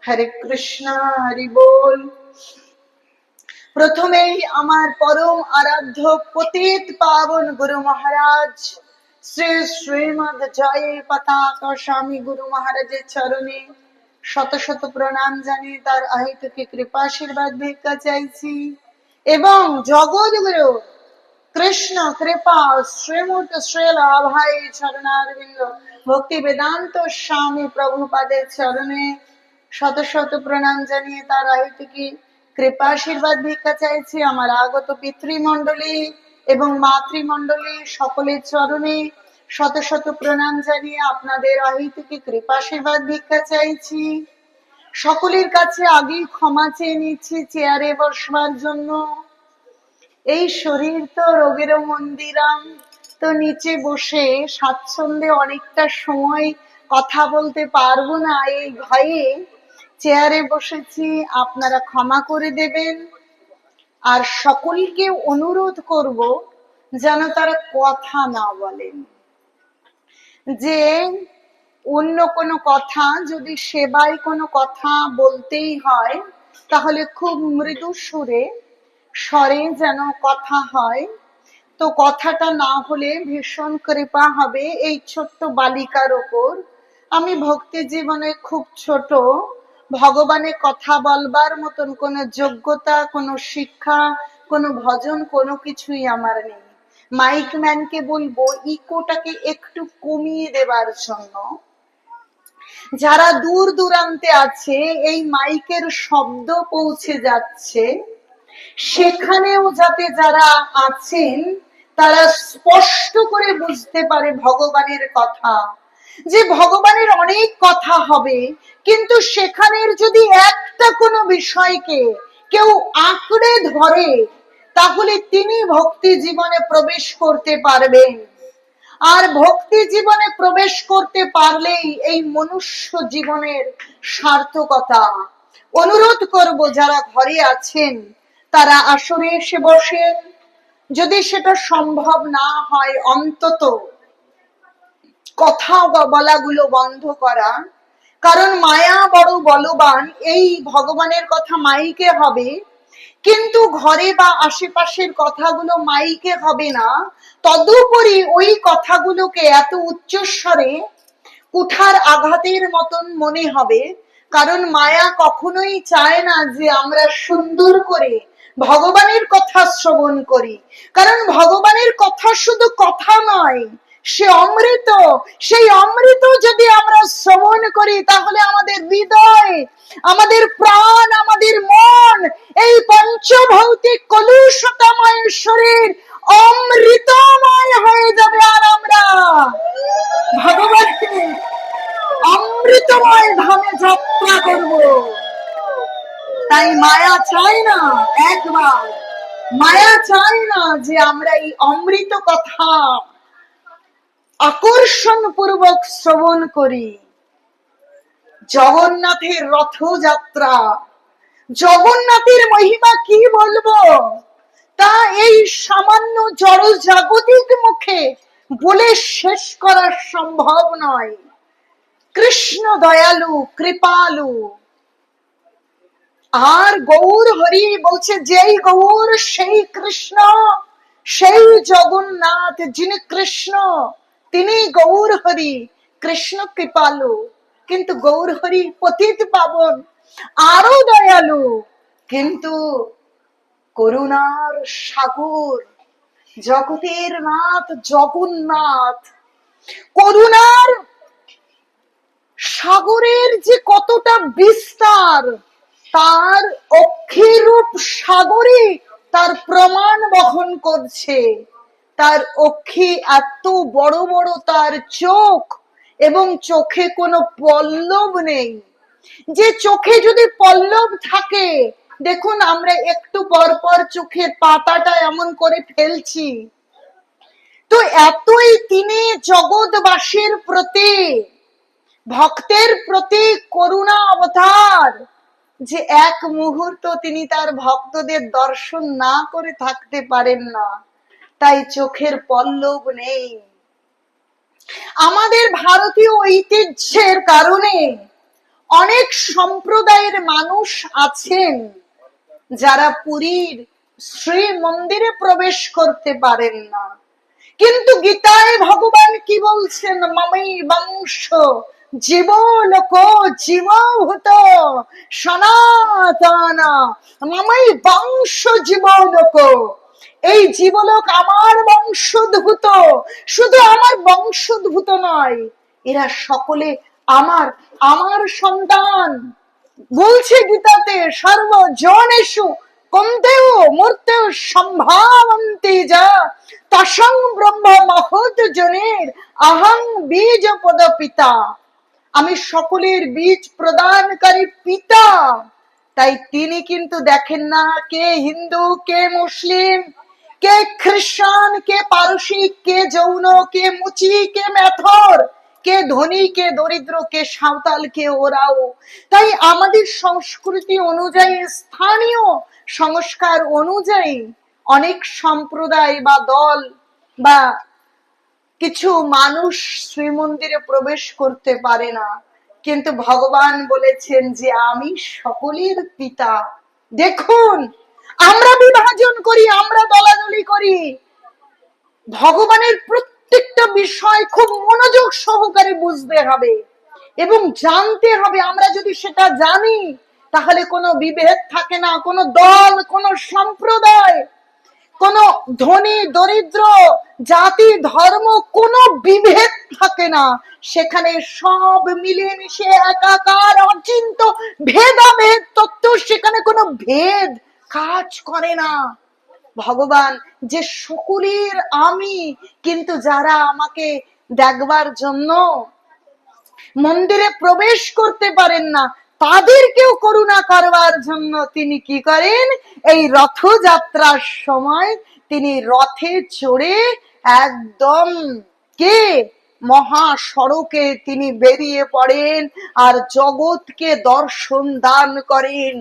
হরে কৃষ্ণ, হরি বল। প্রথমেই আমার পরম আরাধ্য পতিত পাবন গুরু মহারাজ শ্রী শ্রীমদ জয় পতাকা স্বামী গুরু মহারাজের চরণে শত শত প্রণাম জানিয়ে তার অহেতুকি কৃপাশীর্বাদ ভিক্ষা চাইছি এবং জগৎগুরু কৃষ্ণ কৃপা শ্রীমূর্ত শ্রীল ভাই চরণারবিন্দ ভক্তি বেদান্ত স্বামী প্রভুপাদের চরণে শত শত প্রণাম জানিয়ে তার অহেতুকি কৃপাশীর্বাদ ভিক্ষা চাইছি। আমার আগত পিতৃমণ্ডলী এবং মাতৃমণ্ডলী সকলের চরণে শত শত প্রণাম জানিয়ে আপনাদের অহেতুকি কৃপাশীর্বাদ ভিক্ষা চাইছি। সকলের কাছে আগেই ক্ষমা চেয়ে নিচ্ছি চেয়ারে বসবার জন্য। এই শরীর তো রোগেরও মন্দিরাম, তো নিচে বসে স্বাচ্ছন্দ্যে অনেকটা সময় কথা বলতে পারবো না, এই ভয়ে চেয়ারে বসেছি, আপনারা ক্ষমা করে দেবেন। আর সকলকে অনুরোধ করব যেন তারা কথা না বলেন, যে অন্য কোনো কথা, যদি সেবায় কোনো কথা বলতেই হয় তাহলে খুব মৃদু স্বরে যেন কথা হয়। তো কথাটা না হলে ভীষণ কৃপা হবে এই ছোট্ট বালিকার ওপর। আমি ভক্তি জীবনে খুব ছোট, ভগবানের কথা বলবার মতন কোনো যোগ্যতা, কোনো শিক্ষা, কোনো ভজন, কোনো কিছুই আমার নেই। মাইক ম্যানকে বলবো ইকোটাকে একটু কমিয়ে দেবার জন্য। যারা দূর দূরান্তে আছে এই মাইকের শব্দ পৌঁছে যাচ্ছে, সেখানেও যাতে যারা আছেন তারা স্পষ্ট করে বুঝতে পারে ভগবানের কথা, যে ভগবানের অনেক কথা হবে, কিন্তু সেখানের যদি একটা কোনো বিষয়কে কেউ আঁকড়ে ধরে তাহলে তিনি ভক্তি জীবনে প্রবেশ করতে পারবেন। আর ভক্তি জীবনে প্রবেশ করতে পারলেই এই মনুষ্য জীবনের সার্থকতা। অনুরোধ করব যারা ঘরে আছেন তারা আসরে এসে বসেন, যদি সেটা সম্ভব না হয় অন্তত কথা বলাগুলো বন্ধ করা, কারণ মায়া বড় বলবান। এই ভগবানের কথা মাইকে হবে, কিন্তু ঘরে বা আশেপাশের কথাগুলো মাইকে হবে না। তদুপরি ওই কথাগুলোকে এত উচ্চস্বরে কুঠার আঘাতের মতন মনে হবে, কারণ মায়া কখনোই চায় না যে আমরা সুন্দর করে ভগবানের কথা শ্রবণ করি। কারণ ভগবানের কথা শুধু কথা নয়, সে অমৃত। সেই অমৃত যদি আমরা শ্রবণ করি তাহলে আমাদের হৃদয়, আমাদের প্রাণ, আমাদের মন, এই পঞ্চভৌতিক কলুষতাময় শরীর অমৃতময় হয়ে যাবে, আর আমরা ভগবানকে অমৃতময় ধামে যাত্রা করব। তাই মায়া চায় না, একবার মায়া চায় না যে আমরা এই অমৃত কথা আকর্ষণ পূর্বক শ্রবণ করি। জগন্নাথের রথযাত্রা, জগন্নাথের মহিমা কি বলবো, তা এই সামান্য জড় জাগতিক মুখে বলে শেষ করা সম্ভব নয়। কৃষ্ণ দয়ালু, কৃপালু। আর গৌর হরি বলছে, যেই গৌর সেই কৃষ্ণ, সেই জগন্নাথ। যিনি কৃষ্ণ তিনি গৌর হরি। কৃষ্ণ কৃপালু, কিন্তু গৌর হরি পতিত পাবন, আরো দয়ালু, কিন্তু করুণার সাগর। জগতের নাথ জগন্নাথ করুণার সাগরের যে কতটা বিস্তার, তার অক্ষিরূপ সাগরে তার প্রমাণ বহন করছে। তার অক্ষি এত বড় বড়, তার চোখ, এবং চোখে কোনো পল্লব নেই। যে চোখে যদি পল্লব থাকে, দেখুন আমরা একটু পর পর চোখের পাতাটা এমন করে ফেলছি, তো এতই তিনি জগৎবাসীর প্রতি, ভক্তের প্রতি করুণা অবতার, যে এক মুহূর্ত তিনি তার ভক্তদের দর্শন না করে থাকতে পারেন না। তাই চোখের পল্লব নেই। আমাদের ভারতীয় ঐতিহ্যের কারণে অনেক সম্প্রদায়ের মানুষ আছেন যারা পুরীর শ্রী মন্দিরে প্রবেশ করতে পারেন না, কিন্তু গীতায় ভগবান কি বলছেন? মামৈ বংশ জীবলোক জীবভূত সনাতন মামৈ বংশ জীবলোক। এই জীবলোক আমার বংশোদ্ভূত, শুধু আমার বংশোদ্ভূত নয়, এরা সকলে আমার আমার সন্তান। বলছে গীতাতে, সর্বজনেষু কন্তেও মূর্তেও সম্ভাবন্তি যা তসং ব্রহ্ম মহৎ জনের আহং বীজ পদ পিতা। আমি সকলের বীজ প্রদানকারী পিতা। তাই তিনি কিন্তু দেখেন না কে হিন্দু, কে মুসলিম, কে খ্রিস্টান, কে পারসিক, কে জৈন, কে মুচি, কে মেথর, কে ধনী, কে দরিদ্র, কে সাঁওতাল, কে ওরাও। তাই আমাদের সংস্কৃতি অনুযায়ী, স্থানীয় সংস্কার অনুযায়ী অনেক সম্প্রদায় বা দল বা কিছু মানুষ শ্রীমন্দিরে প্রবেশ করতে পারে না, কিন্তু ভগবান বলেছেন যে আমি সকলের পিতা। দেখুন, আমরা বিভাজন করি, আমরা দলাদলি করি, ভগবানের প্রত্যেকটা বিষয় খুব মনোযোগ সহকারে বুঝতে হবে এবং জানতে হবে। আমরা যদি সেটা জানি তাহলে কোনো বিভেদ থাকে না, কোনো দল, কোনো সম্প্রদায়, কোনো ধনী দরিদ্র, জাতি ধর্ম, কোনো বিভেদ থাকে না। সেখানে সব মিলেমিশে একাকার, অচিন্ত ভেদাভেদ তত্ত্ব, সেখানে কোনো ভেদ কাজ করে না। ভগবান যে সকলের আমি, কিন্তু যারা আমাকে দেখবার জন্য মন্দিরে প্রবেশ করতে পারেন না, তাদেরকেও করুণা করবার জন্য তিনি কি করেন? এই রথযাত্রার সময় তিনি রথে চড়ে একদম কে মহাসড়কে তিনি বেরিয়ে পড়েন আর জগৎকে দর্শন দান করেন।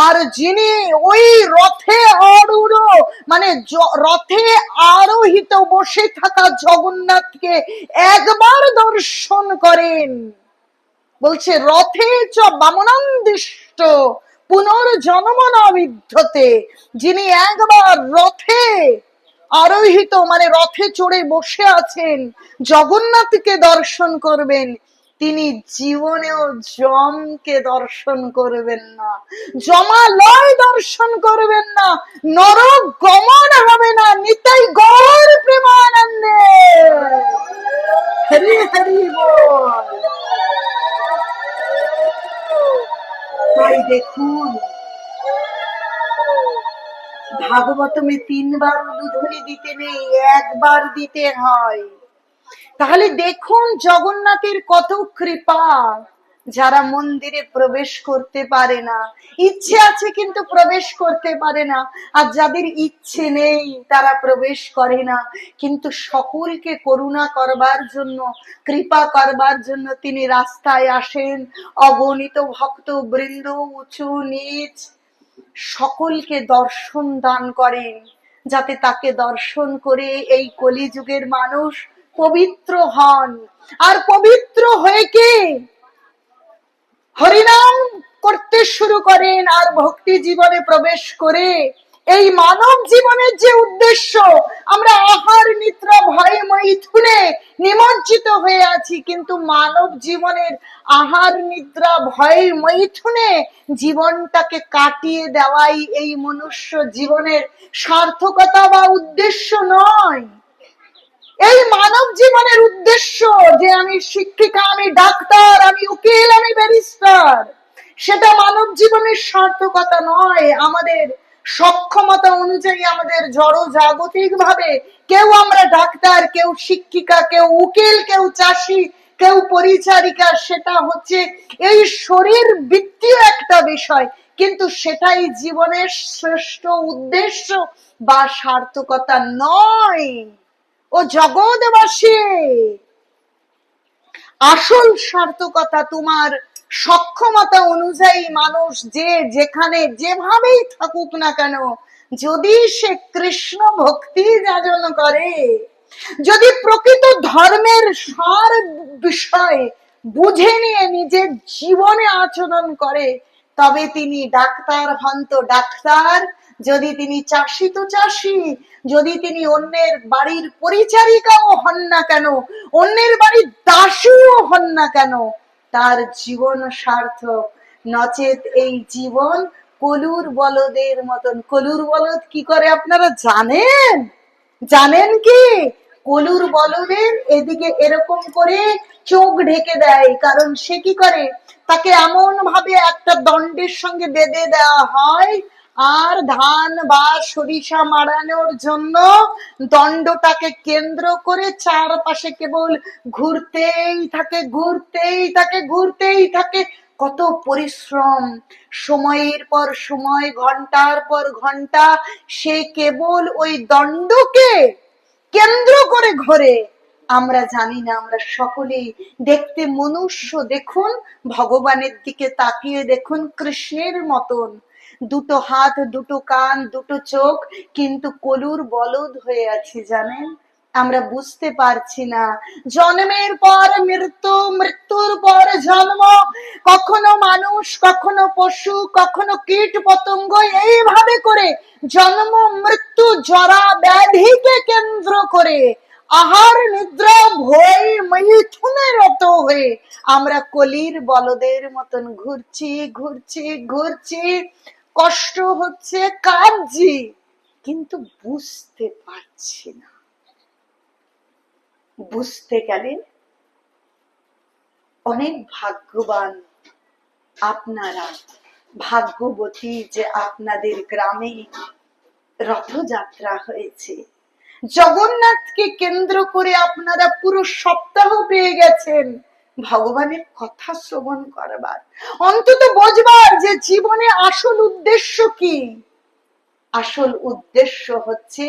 আর যিনি ওই রথে আরূঢ়, মানে রথে আরোহিত বসে থাকা জগন্নাথকে একবার দর্শন করেন, বলছে রথে চ বামনান্দিষ্ট পুনর্জন্ম না বিদ্যতে। যিনি একবার রথে আরোহিত, মানে রথে চড়ে বসে আছেন, জগন্নাথকে দর্শন করবেন, তিনি জীবনেও যমকে দর্শন করবেন না, যমালয় দর্শন করবেন না, নরক গমন হবে না। নিতাই গৌর প্রেমানন্দে হরি হরি বল। তাই দেখুন, ভাগবতমে 3 বার উলুধ্বনি দিতে নেই, একবার দিতে হয়। তাহলে দেখুন জগন্নাথের কত কৃপা। যারা মন্দিরে প্রবেশ করতে পারে না, ইচ্ছে আছে কিন্তু প্রবেশ করতে পারে না, আর যাদের ইচ্ছে নেই তারা প্রবেশ করে না, কিন্তু সকলকে করুণা করবার জন্য, কৃপা করবার জন্য তিনি রাস্তায় আসেন। অগণিত ভক্ত বৃন্দ, উঁচু নিচ, সকলকে দর্শন দান করেন, যাতে তাকে দর্শন করে এই কলিযুগের মানুষ পবিত্র হন। আর পবিত্র হয়ে কে হরিনাম করতে শুরু করেন আর ভক্তি জীবনে প্রবেশ করে এই মানব জীবনের যে উদ্দেশ্য, আমরা আহার নিদ্রা ভয় মৈথুনে নিমজ্জিত হয়ে আছি, কিন্তু মানব জীবনের আহার নিদ্রা ভয় মৈথুনে জীবনটাকে কাটিয়ে দেওয়াই এই মনুষ্য জীবনের সার্থকতা বা উদ্দেশ্য নয়। এই মানব জীবনের উদ্দেশ্য যে আমি শিক্ষিকা, আমি ডাক্তার, আমি উকিল, আমি ব্যারিস্টার, সেটা মানব জীবনের সার্থকতা নয়। আমাদের সক্ষমতা অনুযায়ী আমাদের জড় জাগতিক ভাবে কেউ আমরা ডাক্তার, কেউ শিক্ষিকা, কেউ উকিল, কেউ চাষি, কেউ পরিচারিকা, সেটা হচ্ছে এই শরীর বৃত্তীয় একটা বিষয়, কিন্তু সেটাই জীবনের শ্রেষ্ঠ উদ্দেশ্য বা সার্থকতা নয়। ও জগৎবাসী, আসল সার্থকতা তোমার সক্ষমতা অনুযায়ী মানুষ যে যেখানে যেভাবেই থাকুক না কেন, যদি সে কৃষ্ণ ভক্তি যাজন করে, যদি প্রকৃত ধর্মের সার বিষয় বুঝে নিয়ে নিজের জীবনে আচরণ করে, তবে তিনি ডাক্তার হন তো ডাক্তার, যদি তিনি চাষি তো চাষি, যদি তিনি অন্যের বাড়ির পরিচারিকাও হন না কেন, অন্যের বাড়ির দাসীও হন না কেন, তার জীবন সার্থক। নচেত এই জীবন কলুর বলদের মতন। কলুর বলদ কি করে আপনারা জানেন? জানেন কি? কলুর বলদের এদিকে এরকম করে চোখ ঢেকে দেয়, কারণ সে কি করে, তাকে এমন ভাবে একটা দণ্ডের সঙ্গে বেঁধে দেওয়া হয়, আর ধান বা সরিষা মাড়ানোর জন্য দণ্ডটাকে কেন্দ্র করে চারপাশে কেবল ঘুরতেই থাকে, ঘুরতেই থাকে, ঘুরতেই থাকে। কত পরিশ্রম, সময়ের পর সময়, ঘন্টার পর ঘন্টা সে কেবল ওই দণ্ডকে কেন্দ্র করে ঘোরে। আমরা জানি না, আমরা সকলেই দেখতে মনুষ্য। দেখুন ভগবানের দিকে তাকিয়ে দেখুন, কৃষ্ণের মতন দুটো হাত, দুটো কান, দুটো চোখ, কিন্তু কলুর বলদ হয়ে আছি জানেন। আমরা বুঝতে পারছি না। জন্মের পর মৃত্যু, মৃত্যুর পর জন্ম, কখনো মানুষ, কখনো পশু, কখনো কীট পতঙ্গ, এইভাবে করে জন্ম মৃত্যু জরা ব্যাধিকে কেন্দ্র করে আহার নিদ্রা ভয় মৈথুনে রত হয়ে আমরা কলির বলদের মতন ঘুরছি, ঘুরছি, ঘুরছি। কষ্ট হচ্ছে, কাঁদছি, কিন্তু বুঝতে পারছি না। বুঝতে গেলে অনেক ভাগ্যবান আপনারা, ভাগ্যবতী যে আপনাদের গ্রামে রথযাত্রা হয়েছে। জগন্নাথকে কেন্দ্র করে আপনারা পুরো সপ্তাহ পেয়ে গেছেন ভগবানের কথা শ্রবণ করবার, অন্তত বুঝবার যে জীবনে আসল উদ্দেশ্য কি। আসল উদ্দেশ্য হচ্ছে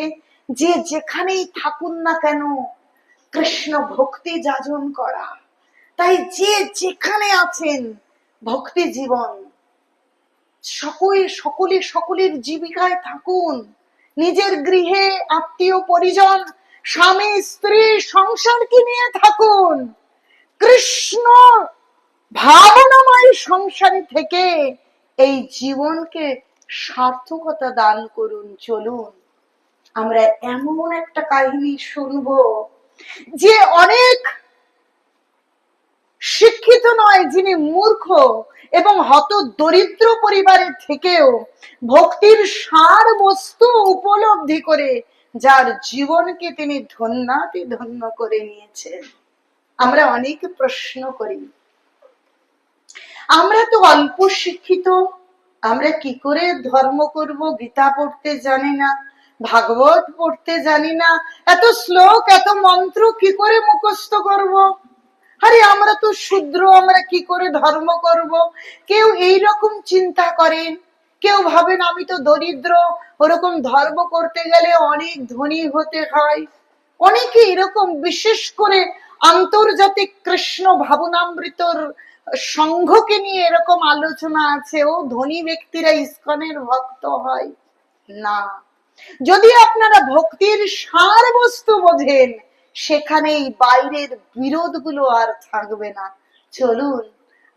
যে যেখানেই থাকুন না কেন কৃষ্ণ ভক্তি যাজন করা। তাই যে যেখানে আছেন ভক্তি জীবন, সকলের জীবিকায় থাকুন, নিজের গৃহে আত্মীয় পরিজন, স্বামী স্ত্রী সংসারকে নিয়ে থাকুন, কৃষ্ণ ভাবনাময় সংসারে থেকে এই জীবনকে সার্থকতা দান করুন। চলুন আমরা এমন একটা কাহিনী শুনবো যে অনেক শিক্ষিত নয়, যিনি মূর্খ এবং হত দরিদ্র পরিবারের থেকেও ভক্তির সার বস্তু উপলব্ধি করে যার জীবনকে তিনি ধন্যাতি ধন্য করে নিয়েছেন। আমরা অনেক প্রশ্ন করি, আমরা তো অল্প শিক্ষিত, আমরা কি করে ধর্ম করব? গীতা পড়তে জানি না, ভাগবত পড়তে জানি না, এত শ্লোক এত মন্ত্র কি করে মুখস্থ করব? আরে আমরা তো শূদ্র, আমরা কি করে ধর্ম করব? কেউ এইরকম চিন্তা করেন। কেউ ভাবেন আমি তো দরিদ্র, ওরকম ধর্ম করতে গেলে অনেক ধনী হতে হয়। অনেকে এরকম, বিশেষ করে আন্তর্জাতিক কৃষ্ণ ভাবনামৃতর সংঘকে নিয়ে এরকম আলোচনা আছে, ও ধনী ব্যক্তিরা ইস্কনের ভক্ত হয় না। যদি আপনারা ভক্তির সার বস্তু বোঝেন, সেখানেই বাইরের বিরোধগুলো আর থাকবে না। চলুন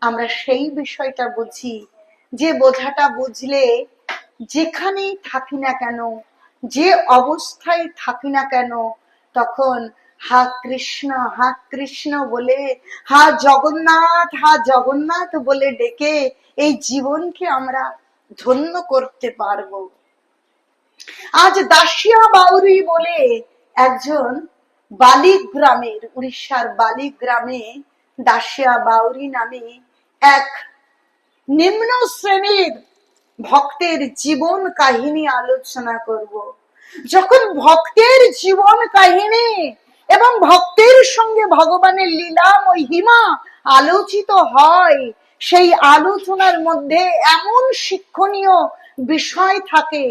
আমরা সেই বিষয়টা বুঝি, যে বোঝাটা বুঝলে যেখানেই থাকি না কেন, যে অবস্থায় থাকি না কেন, তখন হা কৃষ্ণ বলে, হা জগন্নাথ বলে ডেকে এই জীবনকে আমরা ধন্য করতে পারবো। আজ দাসিয়া বাউরি বলে একজন বালিগ্রামের, উড়িষ্যার বালিগ্রামে দাসিয়া বাউরি নামে এক নিম্ন শ্রেণীর ভক্তের জীবন কাহিনী আলোচনা করব। যখন ভক্তের জীবন কাহিনী এবং ভক্তের সঙ্গে ভগবানের লীলা মহিমা আলোচিত হয়, সেই আলোচনার মধ্যে এমন শিক্ষণীয় বিষয় থাকে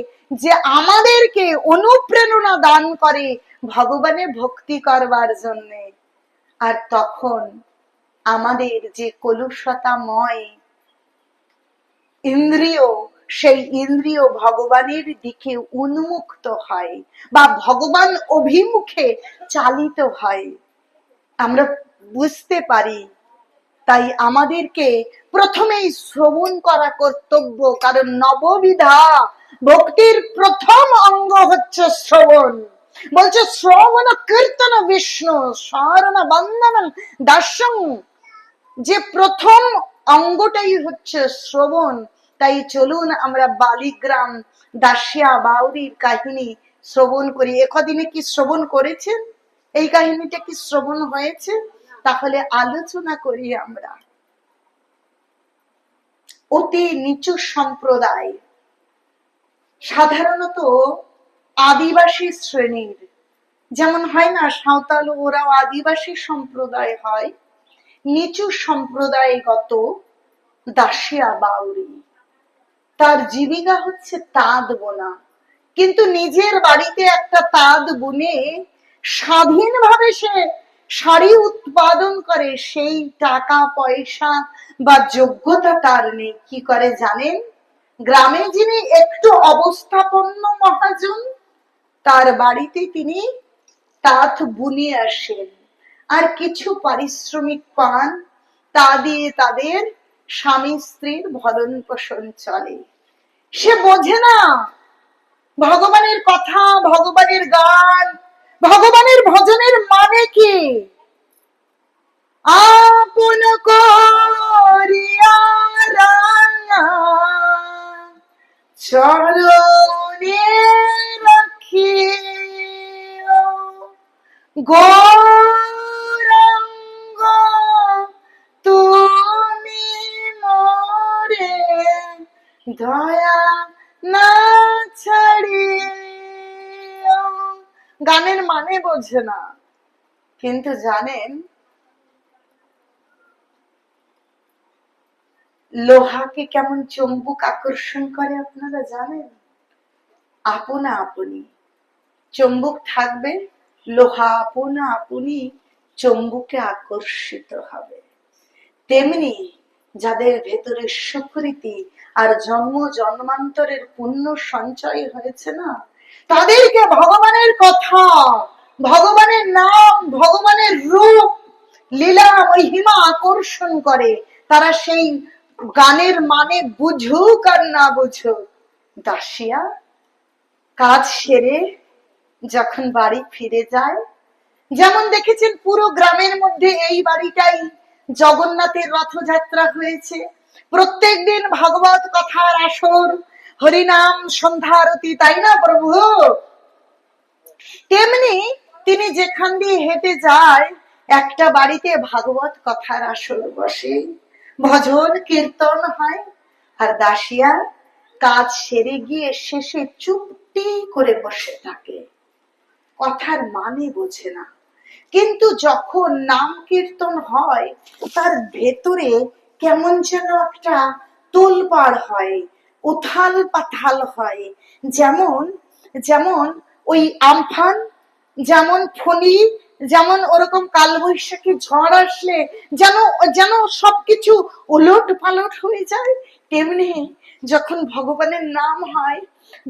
যে আমাদেরকে অনুপ্রেরণা দান করে ভগবানের ভক্তি করবার জন্য। আর তখন আমাদের যে কলুষতাময় ইন্দ্রিয়, সেই ইন্দ্রিয় ভগবানের দিকে উন্মুক্ত হয় বা ভগবান অভিমুখে চালিত হয়। আমরা বুঝতে পারি তাই আমাদেরকে প্রথমেই শ্রবণ করা কর্তব্য, কারণ নববিধা ভক্তির প্রথম অঙ্গ হচ্ছে শ্রবণ। বলছে শ্রবণ কীর্তন বিষ্ণু স্মরণ বন্দন দর্শন, যে প্রথম অঙ্গটাই হচ্ছে শ্রবণ। তাই চলুন আমরা বালিগ্রাম দাসিয়া বাউরির কাহিনী শ্রবণ করি। একদিনে কি শ্রবণ করেছেন? এই কাহিনীটা কি শ্রবণ হয়েছে? তাহলে আলোচনা করি আমরা। অতি নিচু সম্প্রদায়, সাধারণত আদিবাসী শ্রেণীর, যেমন হয় না সাঁওতাল, ওরাও আদিবাসী সম্প্রদায় হয়, নিচু সম্প্রদায়গত দাসিয়া বাউরি। তার জীবিকা হচ্ছে তাঁত বোনা, কিন্তু নিজের বাড়িতে একটা তাঁত বুনে স্বাধীনভাবে সে শাড়ি উৎপাদন করে, সেই টাকা পয়সা বা যোগ্যতা তার নেই। কি করে জানেন? গ্রামে যিনি একটু অবস্থাপন্ন মহাজন, তার বাড়িতে তিনি তাঁত বুনে আসেন, আর কিছু পারিশ্রমিক পান, তা দিয়ে তাদের স্বামী স্ত্রীর ভরণ পোষণ চলে। সে বোঝে না ভগবানের কথা, ভগবানের গান, ভগবানের ভজনের মানে কি। আপন করিয়া চরণে রাখি গৌরাঙ্গ তুমি মোরে দয়া না ছাড়ি। গানের মানে বোঝে না, কিন্তু জানেন লোহাকে কেমন চুম্বক আকর্ষণ করে আপনারা জানেন? আপনা আপনি চুম্বক থাকবে, লোহা আপনা আপনি চুম্বকে আকর্ষিত হবে। তেমনি যাদের ভেতরে সুকৃতি আর জন্ম জন্মান্তরের পুণ্য সঞ্চয় হয়েছে না, তাদেরকে ভগবানের কথা, ভগবানের নাম, ভগবানের রূপ, লীলা মহিমা আকর্ষণ করে। তারা সেই গানের মানে বুঝুক আর না বুঝুক। দাসিয়া কাজ সেরে যখন বাড়ি ফিরে যায়, যেমন দেখেছেন পুরো গ্রামের মধ্যে এই বাড়িটাই জগন্নাথের রথযাত্রা হয়েছে, প্রত্যেক দিন ভাগবত কথার আসর, হরিনাম সন্ধ্যা আরতি, তাই না প্রভু? তেমনি তিনি যেখান দিয়ে হেঁটে যায়, একটা বাড়িতে ভাগবত কথার আসর বসে, ভজন কীর্তন হয়, আর দাসিয়া কাজ সেরে গিয়ে শেষে চুপটি করে বসে থাকে, কথার মানে বোঝে না। কিন্তু যখন নাম কীর্তন হয়, তার ভেতরে কেমন যেন একটা তোলপাড় হয়, উথাল পাথাল হয়। যেমন যেমন ওই আমফান, যেমন ফণি, যেমন ওরকম কালবৈশাখী ঝড় আসলে যেন যেন সবকিছু উলট পালট হয়ে যায়, তেমনি যখন ভগবানের নাম হয়,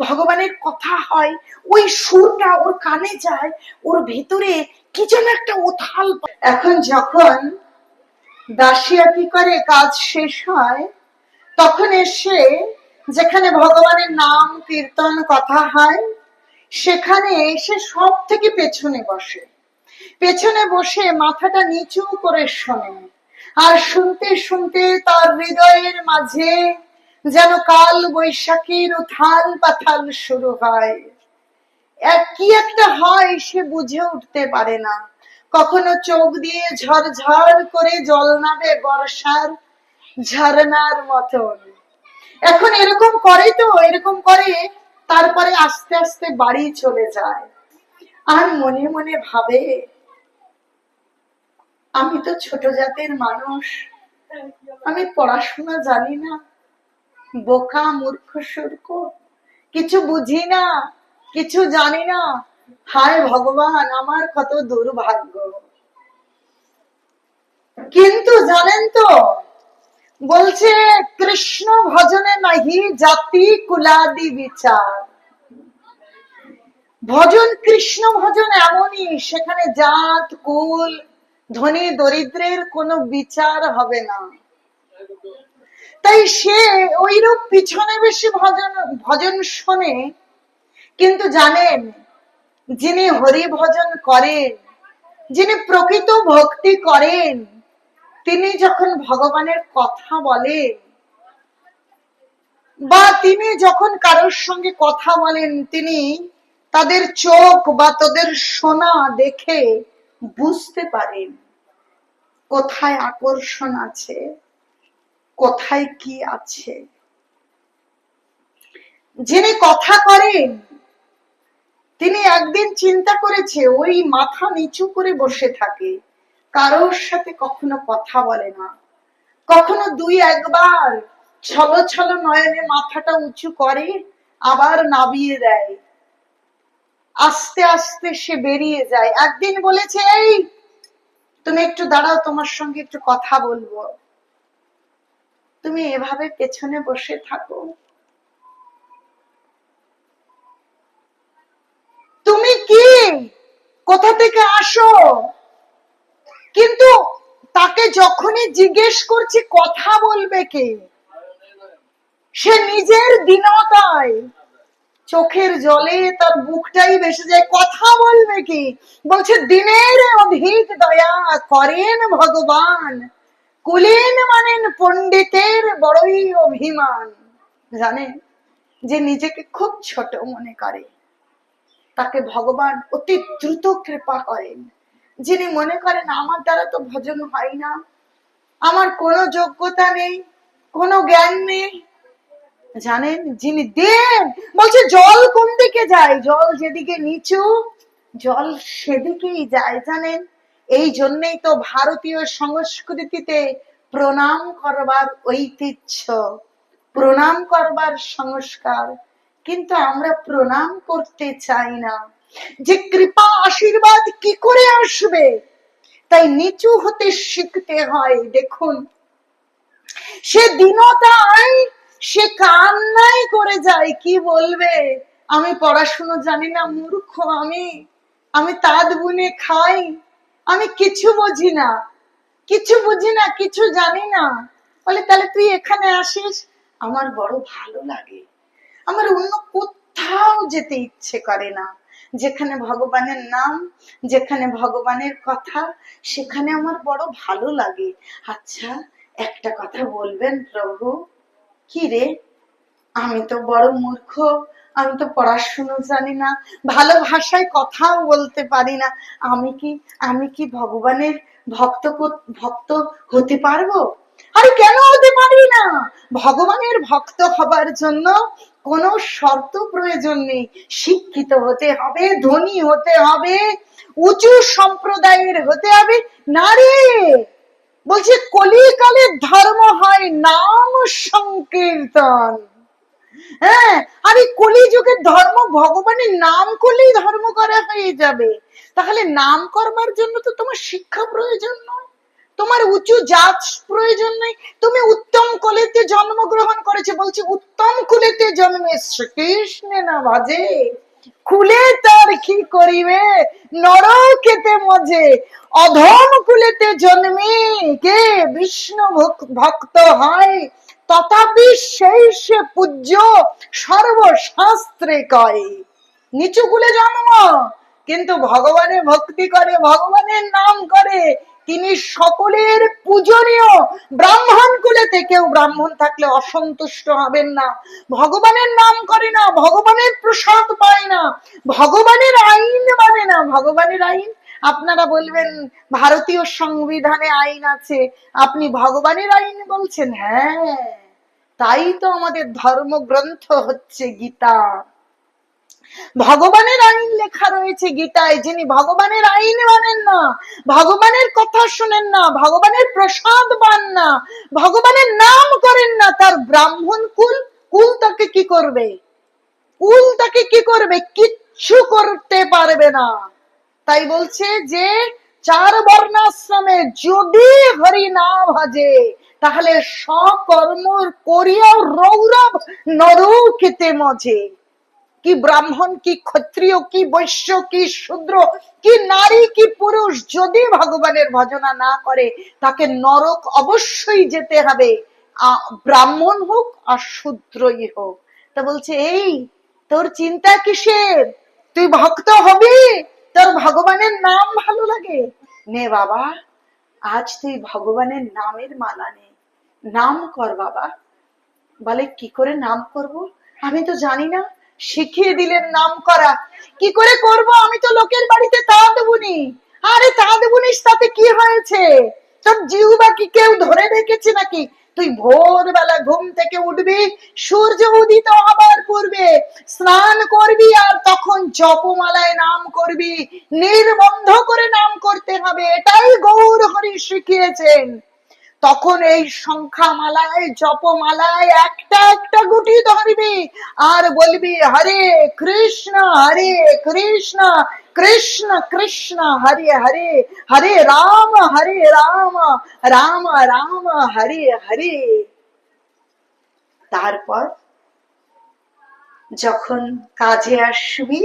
ভগবানের কথা হয়, ওই সুরটা ওর কানে যায়, ওর ভেতরে কি যেন একটা উথাল। এখন যখন দাসিয়া কি করে, কাজ শেষ হয়, তখন এসে যেখানে ভগবানের নাম কীর্তন কথা হয়, সেখানে এসে সব থেকে পেছনে বসে। পেছনে বসে মাথাটা নিচু করে শোনে, আর শুনতে শুনতে তার হৃদয়ের মাঝে যেন কাল বৈশাখীর উথাল পাথাল শুরু হয়। কি একটা হয় সে বুঝে উঠতে পারে না। কখনো চোখ দিয়ে ঝরঝর করে জল নামে বর্ষার ঝর্ণার মতন। এখন এরকম করে, তো এরকম করে, তারপরে আস্তে আস্তে বাড়ি চলে যায়, আর মনে মনে ভাবে আমি তো ছোট জাতের মানুষ, আমি পড়াশোনা জানি না, বোকা মূর্খ সূর্খ, কিছু বুঝি না, কিছু জানি না, হায় ভগবান আমার কত দুর্ভাগ্য। কিন্তু জানেন তো, বলছে কৃষ্ণ ভজনে নাহি জাতি কুলাদি বিচার। ভজন, কৃষ্ণ ভজন এমনই, সেখানে জাত কুল ধনী দরিদ্রের কোনো বিচার হবে না। তাই সে ওইরূপ পিছনে বেশি ভজন ভজন শোনে, কিন্তু জানেন যিনি হরি ভজন করেন, যিনি প্রকৃত ভক্তি করেন, তিনি যখন ভগবানের কথা বলেন বা তিনি যখন কারোর সঙ্গে কথা বলেন, তিনি তাদের চোখ বা তাদের শোনা দেখে বুঝতে পারেন কোথায় আকর্ষণ আছে, কোথায় কি আছে। যিনি কথা করেন তিনি একদিন চিন্তা করেছে, ওই মাথা নিচু করে বসে থাকে, কারোর সাথে কখনো কথা বলে না, কখনো দুই একবার ছলো ছলো নয়নে মাথাটা উঁচু করে আবার নাবিয়ে দেয়, আস্তে আস্তে সে বেরিয়ে যায়। একদিন বলেছে, এই তুমি একটু দাঁড়াও, তোমার সঙ্গে একটু কথা বলবো। তুমি এভাবে পেছনে বসে থাকো, তুমি কি, কোথা থেকে আসো? কিন্তু তাকে যখনই জিজ্ঞেস করছি কথা বলবে কে, সে নিজের দীনতায় চোখের জলে তার বুকটাই ভেসে যায়, কথা বলবে কি? বলছে, দিনের অধিক দয়া করেন ভগবান, কুলেন মানেন পণ্ডিতের বড়ই অভিমান। জানেন, যে নিজেকে খুব ছোট মনে করে তাকে ভগবান অতি দ্রুত কৃপা করেন। যিনি মনে করেন আমার দ্বারা তো ভজন হয় না, আমার কোনো যোগ্যতা নেই, কোনো জ্ঞান নেই, জানেন যিনি দেন, বলছে জল কোন দিকে যায়? জল যেদিকে নিচু, জল সেদিকেই যায়। জানেন, এই জন্যই তো ভারতীয় সংস্কৃতিতে প্রণাম করবার ঐতিহ্য, প্রণাম করবার সংস্কার, কিন্তু আমরা প্রণাম করতে চাই না। যে কৃপা আশীর্বাদ কি করে আসবে? তাই নিচু হতে শিখতে হয়। দেখুন, সে দীনতায় সে কান্নাই করে যায়, কি বলবে, আমি পড়াশুনো জানি না, মূর্খ আমি, আমি তাঁত বুনে খাই, আমি কিছু বুঝি না, কিছু বুঝি না, কিছু জানি না। বলে, তাহলে তুই এখানে আসিস, আমার বড় ভালো লাগে, আমার অন্য কোথাও যেতে ইচ্ছে করে না, যেখানে ভগবানের নাম, যেখানে ভগবানের কথা, সেখানে আমার বড় ভালো লাগে। আচ্ছা, একটা কথা বলবেন প্রভু? কি রে? আমি তো বড় মূর্খ, আমি তো পড়াশুনো জানি না, ভালো ভাষায় কথাও বলতে পারি না, আমি কি ভগবানের ভক্ত হতে পারবো? আরে কেন হতে পারবি না? ভগবানের ভক্ত হবার জন্য কোনো শর্ত প্রয়োজন নেই। শিক্ষিত হতে হবে, ধনী হতে হবে, উঁচু সম্প্রদায়ের হতে হবে না রে। বলছে, কলিকালের ধর্ম হয় নাম সংকীর্তন। হ্যাঁ, আর এই কলিযুগের ধর্ম ভগবানের নাম করলেই ধর্ম করা হয়ে যাবে। তাহলে নাম করবার জন্য তো তোমার শিক্ষা প্রয়োজন নয়, তোমার উঁচু জাত প্রয়োজন নেই, তুমি উত্তম কুলেতে জন্মগ্রহণ করেছে। বলছে, উত্তম কুলেতে জন্মে শ্রীকৃষ্ণে না ভাজে, কুলে তার কি করিবে নরকেতে মজে। অধম কুলেতে জন্মে কে বিষ্ণু ভক্ত হয়, তথাপি সেই সে পূজ্য সর্বশাস্ত্রে কয়। নিচু কুলে জন্ম, কিন্তু ভগবানের ভক্তি করে, ভগবানের নাম করে, তিনি সকলের পূজনীয়। ব্রাহ্মণ কুলেতে কেউ ব্রাহ্মণ থাকলে অসন্তুষ্ট হবেন না, ভগবানের নাম করে না, ভগবানের প্রসাদ পায় না, ভগবানের আইন মানে না। ভগবানের আইন, আপনারা বলবেন ভারতীয় সংবিধানে আইন আছে, আপনি ভগবানের আইন বলছেন? হ্যাঁ, তাই তো আমাদের ধর্মগ্রন্থ হচ্ছে গীতা। ভগবানের আইন লেখা রয়েছে গীতায়। যিনি ভগবানের আইন মানেন না, ভগবানের কথা শুনেন না, ভগবানের প্রসাদ পান না, ভগবানের নাম করেন না, তার ব্রাহ্মণ কুল তাকে কি করবে? কুল তাকে কি করবে? কিচ্ছু করতে পারবে না। তাই বলছে যে 4 বর্ণাশ্রমে যদি হরি না ভাজে, তাহলে সকর্ম করিয়া রৌরব নরকেতে মজে। কি ব্রাহ্মণ, কি ক্ষত্রিয়, কি বৈশ্য, কি শূদ্র, কি নারী, কি পুরুষ, যদি ভগবানের ভজনা না করে তাকে নরক অবশ্যই যেতে হবে, ব্রাহ্মণ হোক আর শূদ্রই হোক। তা বলছে, এই তোর চিন্তা কিসের, তুই ভক্ত হবি, তোর ভগবানের নাম ভালো লাগে, নে বাবা আজ তুই ভগবানের নামের মালা নে, নাম কর বাবা। বলে কি করে নাম করব, আমি তো জানি না। শিখিয়ে দিলেন নাম করা। কি করে করব, আমি তো লোকের বাড়িতে তাঁত বুনি। আরে তাঁত বুনিস তাতে কি হয়েছে, তোর জিহ্বা কি কেউ ধরে রেখেছে নাকি? তুই ভোরবেলা ঘুম থেকে উঠবি, সূর্য উদিত হবার পূর্বে স্নান করবি, আর তখন জপমালায় নাম করবি, নির্বন্ধ করে নাম করতে হবে, এটাই গৌর হরি শিখিয়েছেন। তখন এই সংখ্যা মালায়, জপমালায় একটা একটা গুটি ধরবি আর বলবি হরে কৃষ্ণ কৃষ্ণ কৃষ্ণ হরে হরে, হরে রাম রাম রাম হরে হরে। তারপর যখন কাজে আসবি,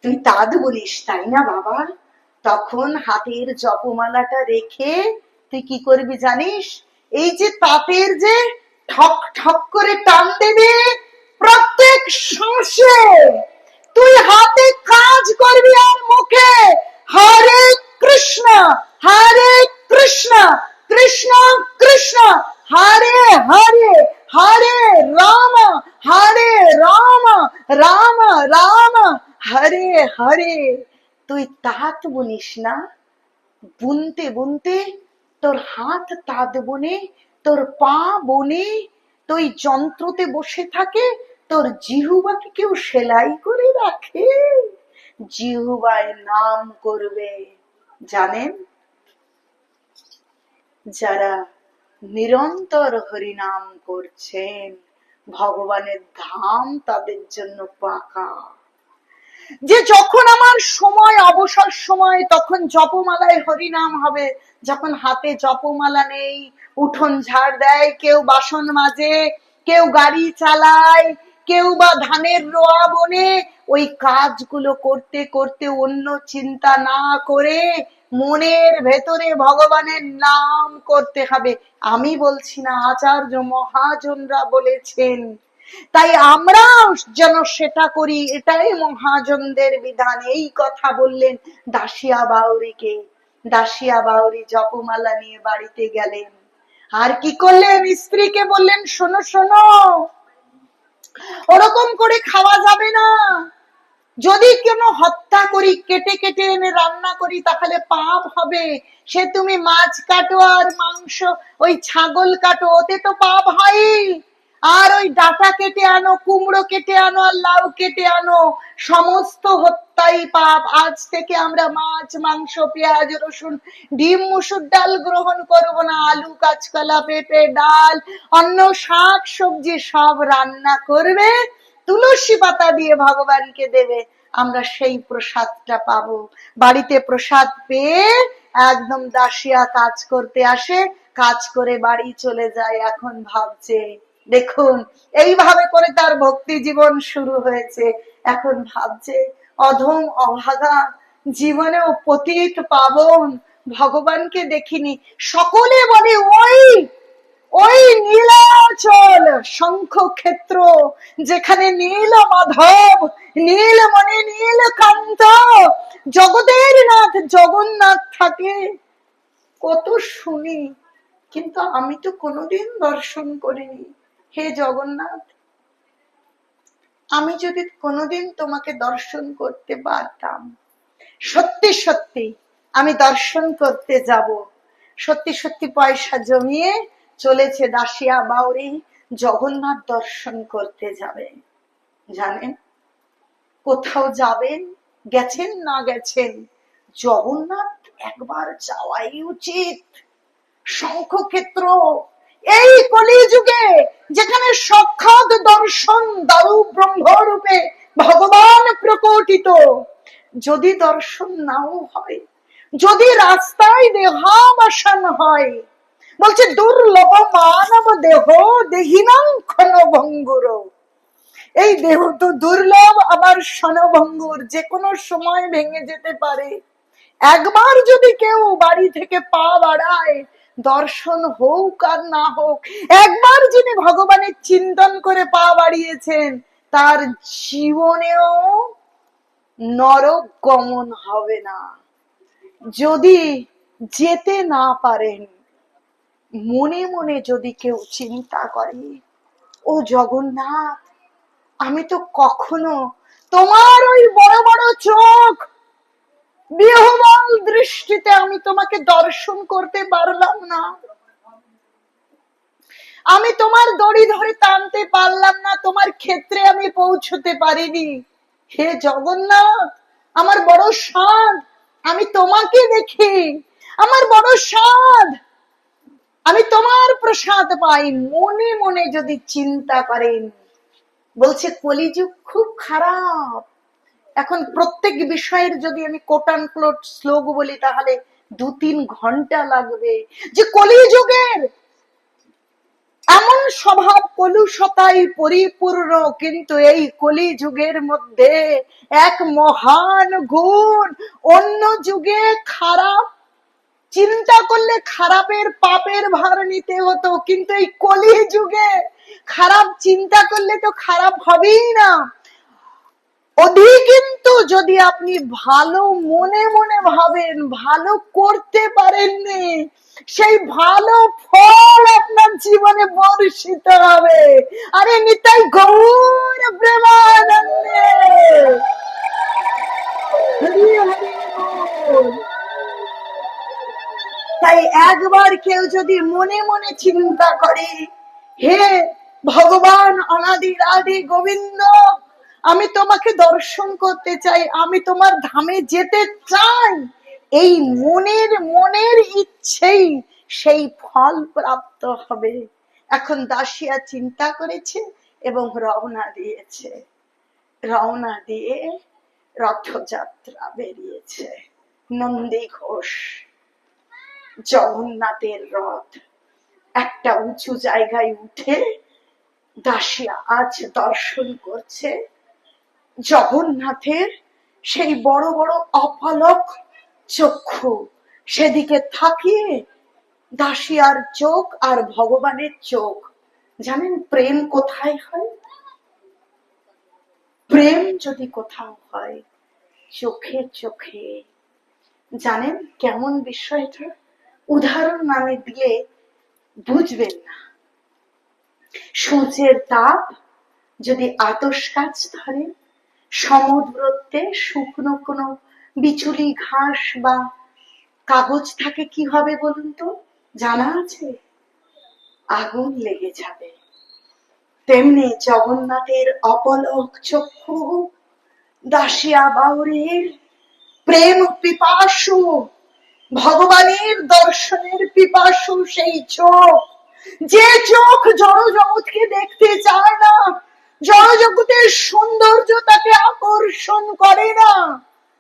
তুই তাঁত বলিস তাই না বাবা, তখন হাতের জপমালাটা রেখে তুই কি করবি জানিস, এই যে তাঁতের যে ঠক ঠক করে টান দেবে, প্রত্যেক শ্বাসে তুই হাতে কাজ করবি আর মুখে হরে কৃষ্ণ কৃষ্ণ কৃষ্ণ কৃষ্ণ হরে হরে, হরে রাম রাম রাম রাম হরে হরে। তুই তাঁত বুনিস না, বুনতে বুনতে তোর হাত তাঁত বুনে, তোর পা বনে, তুই যন্ত্রতে বসে থাকে, তোর জিহ্বাকে কেউ সেলাই করে রাখে, জিহ্বায় নাম করবে। জানেন, যারা নিরন্তর হরিনাম করছেন ভগবানের ধাম তাদের জন্য পাকা। যে যখন আমার সময়, অবসর সময়, তখন জপমালায় হরিনাম হবে, যখন হাতে জপমালা নেই উঠোন ঝাড় দেয়, কেউ বাসন মাজে, কেউ গাড়ি চালায়, কেউ বা ধানের রোয়া বনে, ওই কাজগুলো করতে করতে অন্য চিন্তা না করে মনের ভেতরে ভগবানের নাম করতে হবে। আমি বলছি না, আচার্য মহাজনরা বলেছেন, তাই আমরাও যেন সেটা করি, এটাই মহাজনদের বিধান। এই কথা বললেন দাসিয়া বাউরিকে। দাসিয়া বাউরি জপমালা নিয়ে বাড়িতে গেলেন, আর কি করলেন, স্ত্রীকে বললেন, শোনো শোনো, ওরকম করে খাওয়া যাবে না, যদি কোনো হত্যা করি, কেটে কেটে এনে রান্না করি, তাহলে পাপ হবে। সে তুমি মাছ কাটো আর মাংস, ওই ছাগল কাটো, ওতে তো পাপ হয়, আর ওই ডাটা কেটে আনো, কুমড়ো কেটে আনো, আর লাউ কেটে আনো, সমস্ত হত্যাই পাপ। আজ থেকে আমরা মাছ, মাংস, পেঁয়াজ, রসুন, ডিম, মুসুর ডাল গ্রহণ করব না, আলু, কাঁচকলা, পেঁপে, ডাল, অন্য শাক সবজি সব রান্না করবে, তুলসী পাতা দিয়ে ভগবানকে দেবে, আমরা সেই প্রসাদটা পাবো। বাড়িতে প্রসাদ পেয়ে একদম দাসিয়া কাজ করতে আসে, কাজ করে বাড়ি চলে যায়। এখন ভাবছে, দেখুন এইভাবে করে তার ভক্তি জীবন শুরু হয়েছে। এখন ভাবছে, অধম অভাগা, জীবনেও পতিত পাবন, ভগবানকে দেখিনি। সকলে বলে ওই ওই নীলাচল শঙ্খ ক্ষেত্র, যেখানে নীল মাধব, নীলমণি, নীলকান্ত, জগতের নাথ জগন্নাথ থাকে, কত শুনি, কিন্তু আমি তো কোনোদিন দর্শন করিনি। হে জগন্নাথ, আমি যদি কোনোদিন তোমাকে দর্শন করতে পারতাম, সত্যি সত্যি আমি দর্শন করতে যাব। সত্যি সত্যি পয়সা জমিয়ে চলেছে দাসিয়া বাউরি জগন্নাথ দর্শন করতে যাবে। জানেন, কোথাও যাবেন, গেছেন না গেছেন, জগন্নাথ একবার যাওয়াই উচিত। শঙ্খক্ষেত্র, এই কলিযুগে যেখানে সাক্ষাৎ দর্শন দারু ব্রহ্মরূপে ভগবান প্রকটিত, যদি দর্শন নাও হয়, যদি রাস্তায় দেহাবসান হয়, বলছে দুর্লভ মানব দেহ দেহিনাং ক্ষণভঙ্গুর, এই দেহ তো দুর্লভ, আবার ক্ষণভঙ্গুর, যে কোনো সময় ভেঙে যেতে পারে। একবার যদি কেউ বাড়ি থেকে পা বাড়ায়, দর্শন হোক আর না হোক, একবার যিনি ভগবানের চিন্তন করে পা বাড়িয়েছেন, তার জীবনেও নরক গমন হবে না। যদি যেতে না পারেন, মনে মনে যদি কেউ চিন্তা করে, ও জগন্নাথ, আমি তো কখনো তোমার ওই বড় বড় চোখ, বিহ্বল দৃষ্টিতে আমি তোমাকে দর্শন করতে পারলাম না, আমি তোমার দড়ি ধরে টানতে পারলাম না, তোমার ক্ষেত্রে আমি পৌঁছতে পারিনি। হে জগন্নাথ, আমার বড় সাধ আমি তোমাকে দেখি, আমার বড় সাধ আমি তোমার প্রসাদ পাই। মনে মনে যদি চিন্তা করেন, বলছে কলিযুগ খুব খারাপ। এখন প্রত্যেক বিষয়ের যদি আমি কোট অ্যান্ড ক্লোট শ্লোক বলি, তাহলে 2-3 ঘন্টা লাগবে। যে কলিযুগের এমন স্বভাব কলুষতায় পরিপূর্ণ, কিন্তু এই কলিযুগের মধ্যে এক মহান গুণ, অন্য যুগে খারাপ চিন্তা করলে খারাপের পাপের ভার নিতে হতো, কিন্তু এই কলিযুগে খারাপ চিন্তা করলে তো খারাপ হবেই না, কিন্তু যদি আপনি ভালো মনে মনে ভাবেন, ভালো করতে পারেননি, সেই ভালো ফল আপনার জীবনে বর্ষিত হবে। আরে নিতাই গৌর প্রেমানন্দে, হরি হরি বল। তাই একবার কেউ যদি মনে মনে চিন্তা করে, হে ভগবান অনাদি আদি গোবিন্দ, আমি তোমাকে দর্শন করতে চাই, আমি তোমার ধামে যেতে চাই, এই মনের ইচ্ছেই সেই ফল প্রাপ্ত হবে। এখন দাসিয়া চিন্তা করেছে এবং রওনা দিয়েছে, রওনা দিয়ে রথযাত্রা বেরিয়েছে। নন্দী ঘোষ, জগন্নাথের রথ একটা উঁচু জায়গায় উঠে দাসিয়া আজ দর্শন করছে জগন্নাথের সেই বড় বড় অপলক চক্ষু। সেদিকে থাকিয়ে দাসিয়ার চোখ আর ভগবানের চোখ। জানেন প্রেম কোথায় হয়? প্রেম যদি কোথাও হয়, চোখে চোখে। জানেন কেমন বিষয়টা? উদাহরণ আমি দিয়ে বুঝবেন না। সূর্যের তাপ যদি আতশ কাচ ধরে, সমদূরত্বে শুকনো কোনো বিচুলি ঘাস বা কাগজ থাকে, কি হবে বলুন তো? জানা আছে? আগুন লেগে যাবে। তেমনি জগন্নাথের অপলক চক্ষু, দাসিয়া বাউরির প্রেম পিপাসু, ভগবানের দর্শনের পিপাসু সেই চোখ, যে চোখ জড় জগৎকে দেখতে চায় না, জড় জগতের সৌন্দর্য তাকে আকর্ষণ করে না,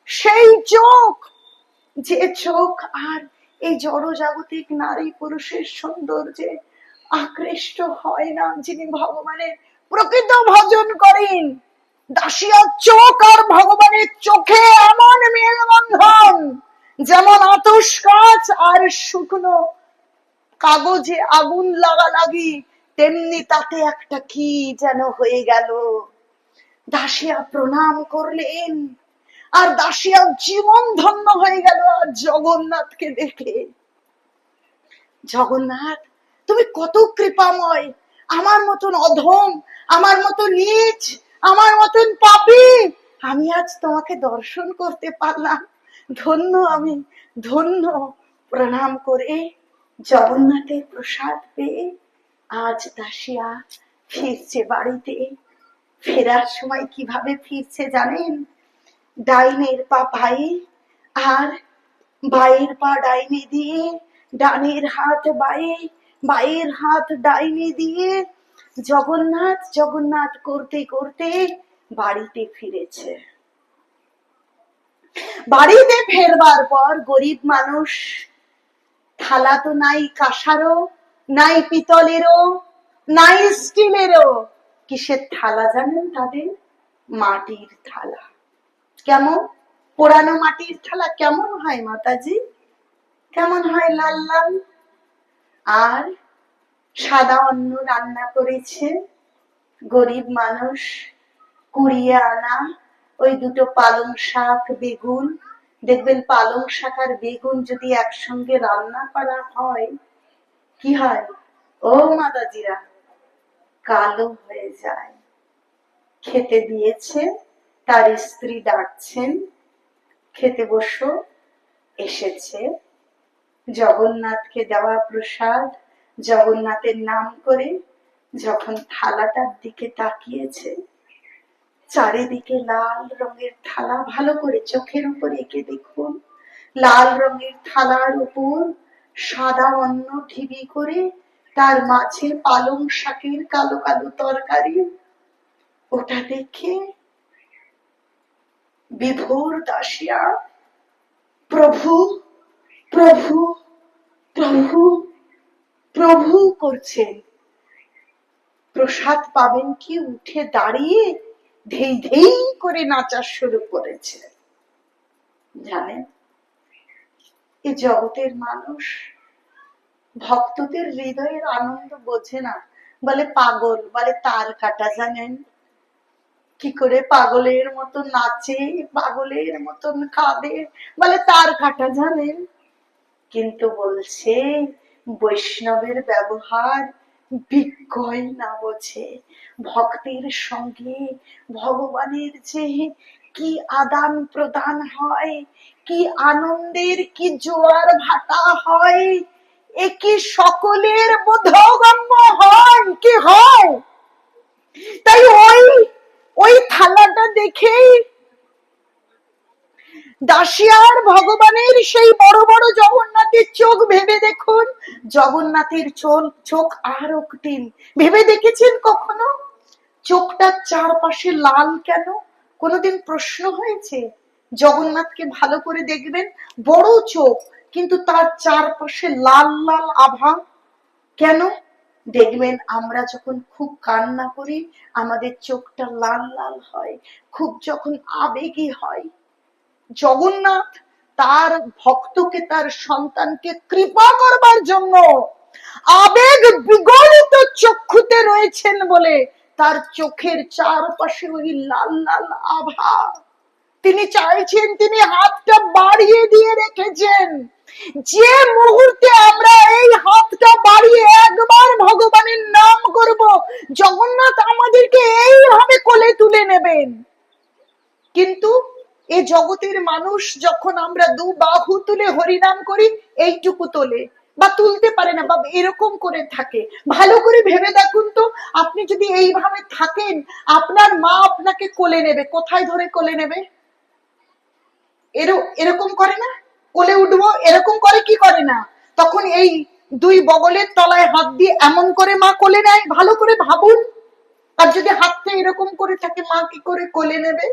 সেই চোখ, যে চোখ আর এই জড় জাগতিক নারী পুরুষের সৌন্দর্যে আকৃষ্ট হয় না, যিনি ভগবানের প্রকৃত ভজন করেন। দাসিয়ার চোখ আর ভগবানের চোখে এমন মেলবন্ধন, যেমন আতশ কাচ আর শুকনো কাগজে আগুন লাগালাগি, তেমনি তাতে একটা কি যেন হয়ে গেল। দাসিয়া প্রণাম করলেন, আর দাসিয়ার জীবন ধন্য হয়ে গেল আর জগন্নাথকে দেখে। জগন্নাথ, তুমি কত কৃপাময়, আমার মতন অধম, আমার মতো নীচ, আমার মতন পাপী, আমি আজ তোমাকে দর্শন করতে পারলাম, ধন্য আমি, ধন্য। প্রণাম করে জগন্নাথের প্রসাদ পেয়ে আজ দাসিয়া ফিরছে বাড়িতে। ফেরার সময় কিভাবে ফিরছে জানেন? ডাইনের পা পায়ে আর বায়ের পা ডাইনে দিয়ে, ডানের হাত বায়ে, বায়ের হাত ডাইনে দিয়ে জগন্নাথ জগন্নাথ করতে করতে বাড়িতে ফিরেছে। বাড়িতে ফেরবার পর গরিব মানুষ, থালা তো নাই কাঁসারও, নাই পিতলেরও, নাই স্টিলেরও, কিসের থালা জানেন তাদের? মাটির থালা। কেমন? পোড়ানো মাটির থালা কেমন হয় মাতাজি? কেমন হয়? লাল লাল। আর সাদা অন্ন রান্না করেছে গরিব মানুষ, কুড়িয়ে আনা ওই দুটো পালং শাক, বেগুন। দেখবেন পালং শাক আর বেগুন যদি একসঙ্গে রান্না করা হয়, কি হয় ও মাতাজিরা? কালো হয়ে যায়। খেতে দিয়েছে, তার স্ত্রী ডাকছেন, খেতে বসো। এসেছে জগন্নাথকে দেওয়া প্রসাদ, জগন্নাথের নাম করে যখন থালাটার দিকে তাকিয়েছে, চারিদিকে লাল রঙের থালা। ভালো করে চোখের উপর এঁকে দেখুন, লাল রঙের থালার উপর সাদা অন্ন ঢিবি করে, তার মাঝে পালং শাকের কালো কালো তরকারি। ওটা দেখে বিভোর দাসিয়া প্রভু প্রভু প্রভু প্রভু করছেন। প্রসাদ পাবেন কি উঠে দাঁড়িয়ে ধেই ধেই করে নাচা শুরু করেছে। জানেন, এই জগতের মানুষ ভক্তদের হৃদয়ের আনন্দ বোঝে না, বলে পাগল, বলে তার কাটা। জানেন কি করে পাগলের মতন নাচে, পাগলের মতন কাঁদে, বলে তার কাটা। জানেন, কিন্তু বলছে বৈষ্ণবের ব্যবহার বিজ্ঞই না বোঝে। ভক্তের সঙ্গে ভগবানের যে কি আদান প্রদান হয়, কি আনন্দের কি জোয়ার ভাটা হয়, এ কি সকলের বোধগম্য হয় কি হয়? তাই ওই থালাটা দেখেই দাসিয়ার ভগবানের সেই বড় বড় জগন্নাথের চোখ ভেবে দেখুন। জগন্নাথের চোখ আর রক্তিম। ভেবে দেখেছেন কখনো চোখটার চারপাশে লাল কেন? কোনোদিন প্রশ্ন হয়েছে? জগন্নাথকে ভালো করে দেখবেন, বড় চোখ, কিন্তু তার চারপাশে লাল লাল আভা কেন? দেখবেন আমরা যখন খুব কান্না করি আমাদের চোখটা লাল লাল হয়, খুব যখন আবেগী হয়। জগন্নাথ তার ভক্তকে, তার সন্তানকে কৃপা করবার জন্য আবেগ বিগলিত চক্ষুতে রয়েছেন বলে তার চোখের চারপাশে ওই লাল লাল আভা। তিনি চাইছেন, তিনি হাতটা বাড়িয়ে দিয়ে রেখেছেন। যে মুহূর্তে আমরা এই হাতটা বাড়িয়ে একবার ভগবানের নাম করব, জগন্নাথ আমাদেরকে এইভাবে কোলে তুলে নেবেন। কিন্তু এ জগতের মানুষ যখন আমরা দু বাহু তুলে হরিনাম করি, এইটুকু তোলে বা তুলতে পারে না, বা এরকম করে থাকে। ভালো করে ভেবে দেখুন তো, আপনি যদি এইভাবে থাকেন, আপনার মা আপনাকে কোলে নেবে, কোথায় ধরে কোলে নেবে? এরকম করে না? কোলে উঠবো এরকম করে কি করে না? তখন এই দুই বগলের তলায় হাত দিয়ে এমন করে মা কোলে নেয়। ভালো করে ভাবুন। আর যদি হাতটা এরকম করে থাকে, মা কি করে কোলে নেবে?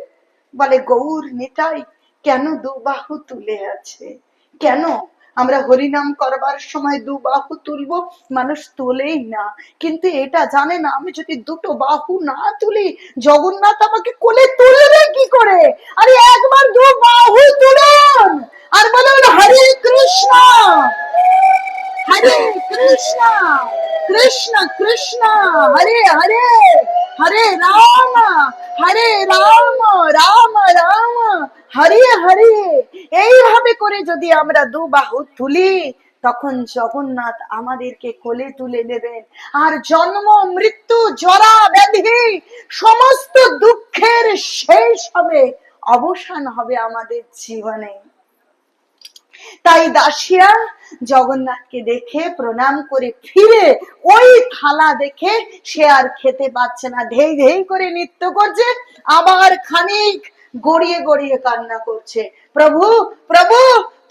বলে গৌর নিতাই কেন দু বাহু তুলে আছে? কেন আমরা হরিনাম করবার সময় দু বাহু তুলবো? মানুষ তোলেই না। কিন্তু এটা জানে না, আমি যদি দুটো বাহু না তুলি, জগন্নাথ আমাকে কোলে তুলবে কি করে? আরে একবার দু বাহু তুলুন আর বলুন হরে কৃষ্ণ হরে কৃষ্ণ কৃষ্ণ কৃষ্ণ হরে হরে, হরে রাম রাম রাম হরে হরে। এইভাবে করে যদি আমরা দু বাহু তুলি, তখন জগন্নাথ আমাদেরকে কোলে তুলে নেবেন। আর জন্ম মৃত্যু জরা ব্যাধি সমস্ত দুঃখের শেষ হবে, অবসান হবে আমাদের জীবনে। তাই দাসিয়া জগন্নাথকে দেখে প্রণাম করে ফিরে ওই থালা দেখে সে আর খেতে পাচ্ছে না, ধেই ধেই করে নৃত্য করছে, আবার খানিক গড়িয়ে গড়িয়ে কান্না করছে, প্রভু প্রভু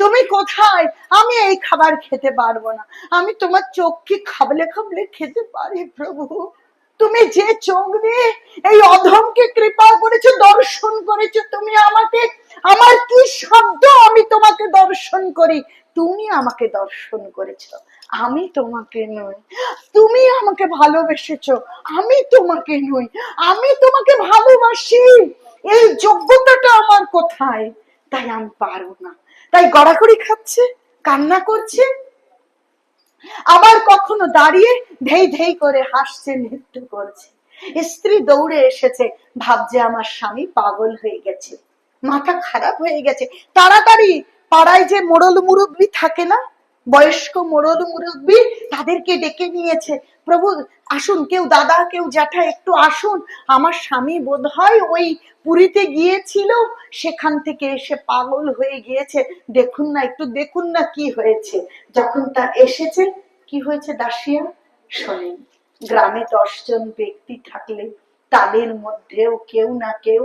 তুমি কোথায়? আমি এই খাবার খেতে পারবো না, আমি তোমার চোখ কি খাবলে খাবলে খেতে পারি প্রভু? তুমি যে চোখ দিয়ে এই অধমকে কৃপা করেছো, দর্শন করেছো, তুমি আমাকে আমার কি শব্দ আমি তোমাকে দর্শন করি, তুমি আমাকে দর্শন করেছো, আমি তোমাকে নই। তুমি আমাকে ভালোবেসেছো, আমি তোমাকে নই। আমি তোমাকে ভালোবাসি, এই যোগ্যতাটা আমার কোথায়? তাই আমি পারবো না। তাই গড়াগড়ি খাচ্ছে, কান্না করছে, আবার কখনো দাঁড়িয়ে ধেই ধেই করে হাসছে, নৃত্য করছে। স্ত্রী দৌড়ে এসেছে, ভাবছে আমার স্বামী পাগল হয়ে গেছে, মাথা খারাপ হয়ে গেছে। তাড়াতাড়ি পাড়ায় যে মোড়ল মুরব্বি থাকে না, বয়স্ক মোড়ল মুরব্বি, তাদেরকে ডেকে নিয়েছে। প্রভু আসুন, কেউ দাদা কেউ জ্যাঠা একটু আসুন, আমার স্বামী বোধহয় ওই পুরীতে গিয়েছিল, সেখান থেকে এসে পাগল হয়ে গিয়েছে, দেখুন না, একটু দেখুন না কি হয়েছে। যখন তা এসেছে, কি হয়েছে দাসিয়া শোনেন। গ্রামে 10 জন ব্যক্তি থাকলে তাদের মধ্যেও কেউ না কেউ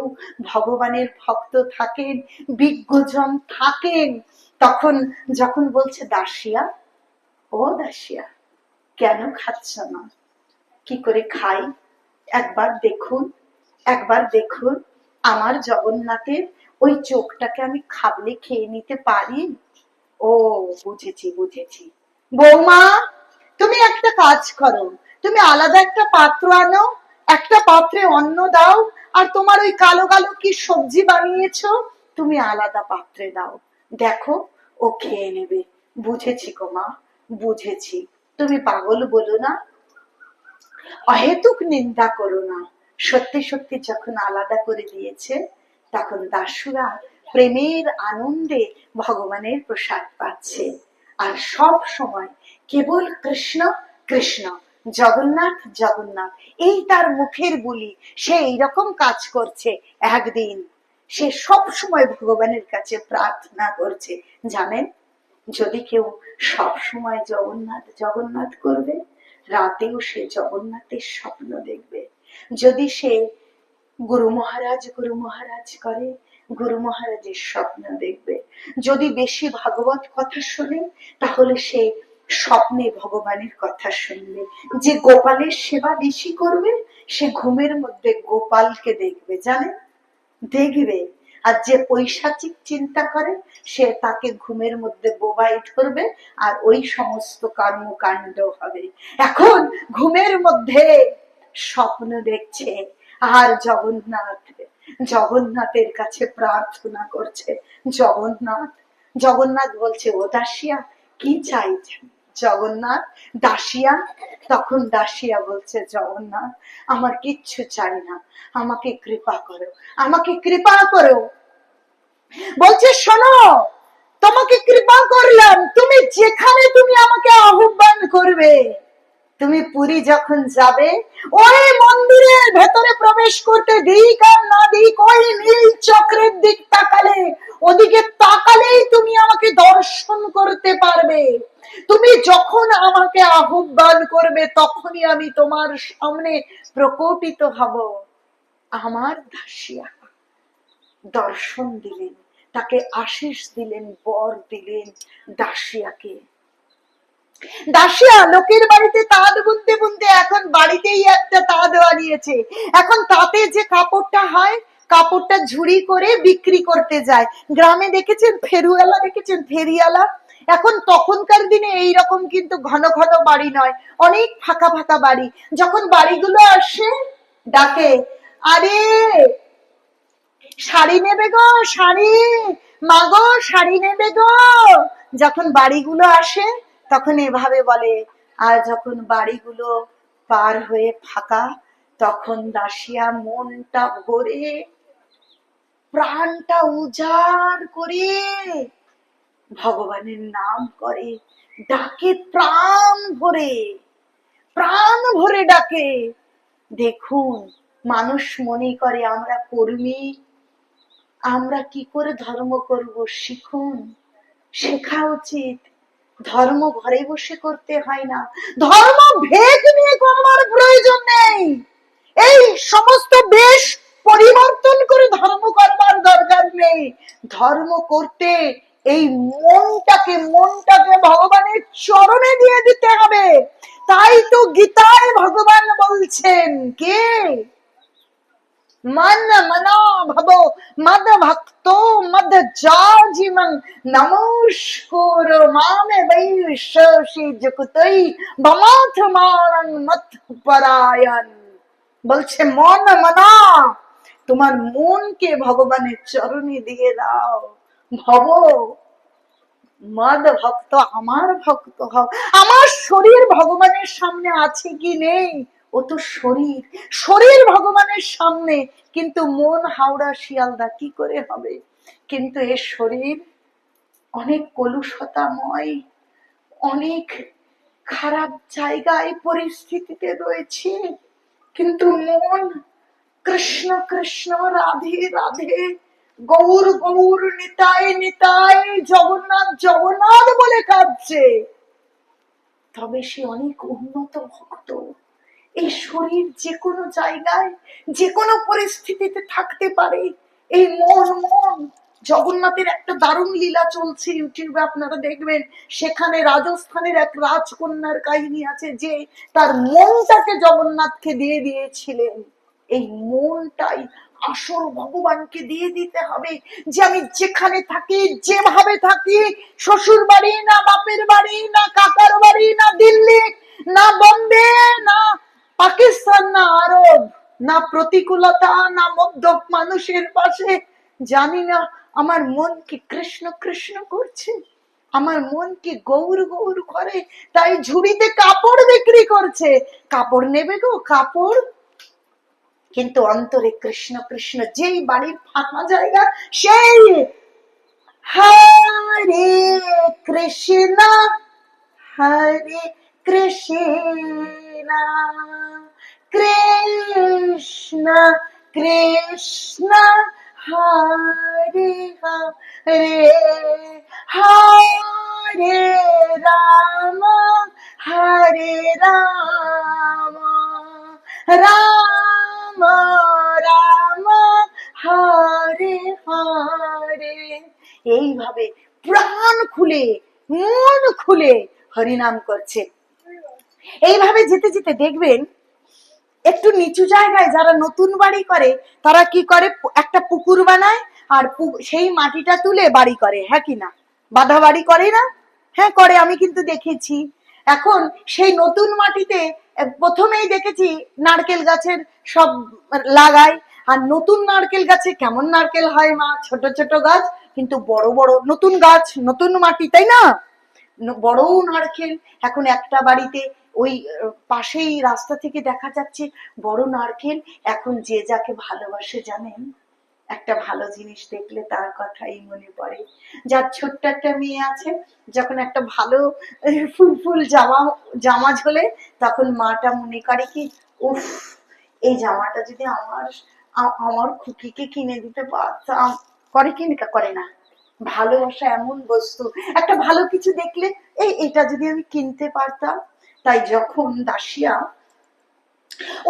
ভগবানের ভক্ত থাকেন, বিজ্ঞজন থাকেন। তখন যখন বলছে দাসিয়া, ও দাসিয়া কেন খাচ্ছ না? কি করে খাই, একবার দেখুন, একবার দেখুন, আমার জগন্নাথের ওই চোখটাকে আমি খাবলে খেয়ে নিতে পারি? ও বুঝেছি বুঝেছি। বৌমা তুমি একটা কাজ করো, তুমি আলাদা একটা পাত্র আনো, একটা পাত্রে অন্ন দাও, আর তোমার ওই কালো কালো কি সবজি বানিয়েছো তুমি আলাদা পাত্রে দাও, দেখো ও খেয়ে নেবে। বুঝেছি গো মা, বুঝেছি। তুমি পাগল বলো না, অহেতুক নিন্দা করো না। সত্যি সত্যি যখন আলাদা করে দিয়েছে, তখন দাসুরা প্রেমের আনন্দে ভগবানের প্রসাদ পাচ্ছে। আর সব সময় কেবল কৃষ্ণ কৃষ্ণ, জগন্নাথ জগন্নাথ, এই তার মুখের বুলি। সে এইরকম কাজ করছে, একদিন সে সব সময় ভগবানের কাছে প্রার্থনা করছে। জানেন, যদি কেউ সব সময় জগন্নাথ জগন্নাথ করবে, রাতেও সে জগন্নাথের স্বপ্ন দেখবে। যদি সে গুরু মহারাজ করে, গুরু মহারাজের স্বপ্ন দেখবে। যদি বেশি ভাগবত কথা শোনে, তাহলে সে স্বপ্নে ভগবানের কথা শুনবে। যে গোপালের সেবা বেশি করবে, সে ঘুমের মধ্যে গোপালকে দেখবে, জানেন, দেখবে। আর যে পৈশাচিক চিন্তা করে, সে তাকে ঘুমের মধ্যে বোবাই ধরবে, আর ওই সমস্ত কর্মকাণ্ড হবে। এখন ঘুমের মধ্যে স্বপ্ন দেখছে, আর জগন্নাথের কাছে প্রার্থনা করছে। জগন্নাথ জগন্নাথ বলছে, ও দাসিয়া কি চাইছেন? জগন্নাথ, দাসিয়া, তখন দাসিয়া বলছে, জগন্নাথ আমার কিচ্ছু চাই না, আমাকে কৃপা করো, আমাকে কৃপা করো। বলছে শোনো, তোমাকে কৃপা করলাম, তুমি যেখানে তুমি আমাকে আহ্বান করবে, তুমি পুরী যখন যাবে, ওই মন্দিরের ভেতরে প্রবেশ করতে দিক আর না দিক, ওই নীল চক্রের দিক তাকালে, ওদিকে তাকালেই তুমি আমাকে দর্শন করতে পারবে। তুমি যখন আমাকে আহ্বান করবে, তখনই আমি তোমার সামনে প্রকটিত হব। আমার দাসিয়া দর্শন দিলেন, তাকে আশীষ দিলেন, বর দিলেন দাসিয়াকে। দাসিয়া লোকের বাড়িতে তাঁত বুনতে বুনতে এখন বাড়িতেই একটা তাঁত বানিয়েছে। এখন তাতে যে কাপড়টা হয়, কাপড়টা ঝুড়ি করে বিক্রি করতে যায়। গ্রামে দেখেছেন ফেরুয়ালা, দেখেছেন ফেরিয়ালা? এখন তখনকার দিনে এইরকম কিন্তু ঘন ঘন বাড়ি নয়, অনেক ফাঁকা ফাঁকা বাড়ি। যখন বাড়িগুলো আসে, ডাকে, আরে শাড়ি নেবে গো, শাড়ি, মাগো শাড়ি নেবে গো। যখন বাড়িগুলো আসে, তখন এভাবে বলে। আর যখন বাড়িগুলো পার হয়ে ফাঁকা, তখন দাসিয়া মনটা ভরে, প্রাণটা উজাড় করে ভগবানের নাম করে, ডাকে প্রাণ ভরে, প্রাণ ভরে ডাকে। দেখুন, মানুষ মনে করে আমরা কর্মী, আমরা কি করে ধর্ম করব, শিখুন, শেখা উচিত। ধর্ম ঘরে বসে করতে হয় না, ধর্ম ভেদ নিয়ে করবার প্রয়োজন নেই। এই সমস্ত বেশ পরিবর্তন করে ধর্ম করবার দরকার নেই। ধর্ম করতে এই মনটাকে ভগবানের চরণে দিয়ে দিতে হবে। তাই তো গীতায় ভগবান বলছেন, কে मन मना भवो मद भक्तो मद जाजिमं नमस्कुर मामे वैशि जकुतई भमाथ मारं मत परायण। বলছে মন মনা, তোমার মনকে ভগবানের চরণে দিয়ে দাও। ভব মদ ভক্ত, আমার ভক্ত হও। আমার শরীর ভগবানের সামনে আছে কি নেই? ও তো শরীর, শরীর ভগবানের সামনে, কিন্তু মন হাওড়া শিয়ালদা কি করে হবে? কিন্তু এ শরীর অনেক কলুষতাময়, অনেক খারাপ জায়গায় পরিস্থিতিতে রয়েছে, কিন্তু মন কৃষ্ণ কৃষ্ণ রাধে রাধে গৌর গৌর নিতাই নিতাই জগন্নাথ জগন্নাথ বলে কাঁদছে। তবে সে অনেক উন্নত ভক্ত। এই শরীর যে কোনো জায়গায় যে কোনো পরিস্থিতিতে থাকতে পারে। এই মন, মন জগন্নাথের একটা দারুণ লীলা চলছে ইউটিউবে, আপনারা দেখবেন। সেখানে রাজস্থানের এক রাজকন্যার কাহিনী আছে, যে তার মনটাকে জগন্নাথকে দিয়ে দিয়েছিলেন। এই মনটাই আসল ভগবানকে দিয়ে দিতে হবে। যে আমি যেখানে থাকি, যেভাবে থাকি, শ্বশুর বাড়ি না বাপের বাড়ি না কাকার বাড়ি না দিল্লি না বম্বে না পাকিস্তান না আরব, না প্রতিকূলতা না মধ্যম মানুষের পাশে, জানি না আমার মন কি কৃষ্ণ কৃষ্ণ করছে, আমার মন কি গৌর গৌর করে। তাই ঝুড়িতে কাপড় বিক্রি করছে, কাপড় নেবে গো কাপড়, কিন্তু অন্তরে কৃষ্ণ কৃষ্ণ। যেই বাড়ির ফাঁকা জায়গা, সেই হরে কৃষ্ণ হরে কৃষ্ণ কৃষ্ণ কৃষ্ণ হরে হরে হরে রাম হরে রাম রাম রাম হরে হরে। এইভাবে প্রাণ খুলে মন খুলে হরিনাম করছে। এইভাবে যেতে যেতে দেখবেন একটু নিচু জায়গায় যারা নতুন বাড়ি করে, তারা কি করে, একটা পুকুর বানায় আর সেই মাটিটা তুলে বাড়ি করে, হ্যাঁ কিনা? বাঁধা বাড়ি করে না? হ্যাঁ করে, আমি কিন্তু দেখেছি। এখন সেই নতুন মাটিতে প্রথমেই দেখেছি নারকেল গাছের সব লাগায়। আর নতুন নারকেল গাছে কেমন নারকেল হয় মা? ছোট ছোট গাছ, কিন্তু বড় বড় নতুন গাছ, নতুন মাটি, তাই না? বড় নারকেল। এখন একটা বাড়িতে ওই পাশেই রাস্তা থেকে দেখা যাচ্ছে বড় নারকেল। এখন যে যাকে ভালোবাসে জানেন, একটা ভালো জিনিস দেখলে তার কথাই মনে পড়ে। যার ছোট্ট একটা মেয়ে আছে, যখন একটা ভালো ফুল ফুল জামা ঝোলে, তখন মাটা মনে করে কি, উফ, এই জামাটা যদি আমার আমার খুকিকে কিনে দিতে পারতাম। করে কি করে না? ভালোবাসা এমন বস্তু, একটা ভালো কিছু দেখলে এটা যদি আমি কিনতে পারতাম। তাই যখন দাসিয়া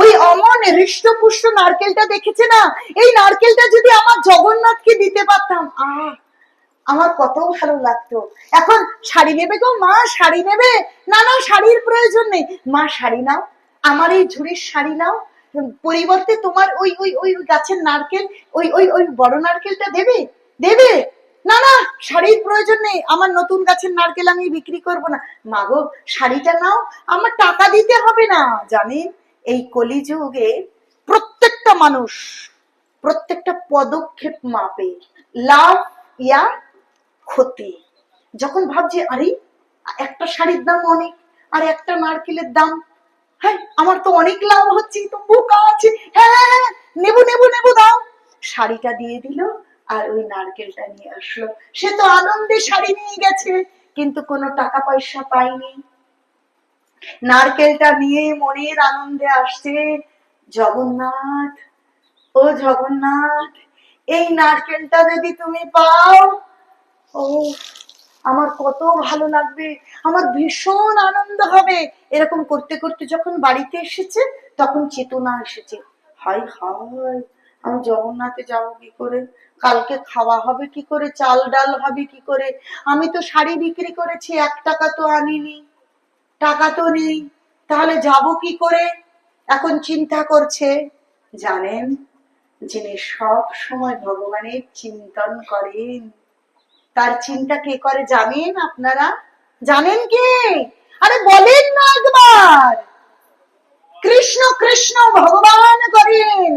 ওই অমন হৃষ্টপুষ্ট নারকেলটা দেখেছে না, এই নারকেলটা যদি আমার জগন্নাথকে দিতে পারতাম, আমার কত ভালো লাগতো। এখন শাড়ি নেবে গো মা, শাড়ি নেবে? না না, শাড়ির প্রয়োজন নেই মা, শাড়ি নাও, আমার এই ঝুড়ির শাড়ি নাও, পরিবর্তে তোমার ওই ওই ওই গাছের নারকেল, ওই ওই ওই বড় নারকেলটা দেবে দেবে। না না, শাড়ির প্রয়োজন নেই, আমার নতুন গাছের নারকেল আমি বিক্রি করব না। মা গো, শাড়িটা নাও, আমার টাকা দিতে হবে না। জানেন, এই কলিযুগে প্রত্যেকটা মানুষ প্রত্যেকটা পদক্ষেপ মাপে লাভ ইয়া ক্ষতি। যখন ভাবছি আরে একটা শাড়ির দাম অনেক, আর একটা নারকেলের দাম, হ্যাঁ আমার তো অনেক লাভ হচ্ছে, তো বোকা আছে, হ্যাঁ হ্যাঁ হ্যাঁ নেবো নেবো নেবো, দাও। শাড়িটা দিয়ে দিল আর ওই নারকেলটা নিয়ে আসলো। সে তো আনন্দে শাড়ি নিয়ে গেছে, কিন্তু কোনো টাকা পয়সা পায়নি। নারকেলটা নিয়ে মনের আনন্দে আসছে। জগন্নাথ, ও জগন্নাথ, এই নারকেলটা যদি তুমি পাও, ও আমার কত ভালো লাগবে, আমার ভীষণ আনন্দ হবে। এরকম করতে করতে যখন বাড়িতে এসেছে, তখন চেতনা এসেছে, হায় হায়, আমি জগন্নাথে যাবো কি করে, কালকে খাওয়া হবে কি করে, চাল ডাল হবে কি করে, আমি তো শাড়ি বিক্রি করেছি, 1 টাকা তো আনিনি, টাকা তো নেই, তাহলে যাব কি করে? এখন চিন্তা করছে। জানেন, যিনি সব সময় ভগবানের চিন্তন করেন। তার চিন্তা কে করে জানেন আপনারা? জানেন কে? আরে বলেন না একবার। কৃষ্ণ কৃষ্ণ ভগবান করেন,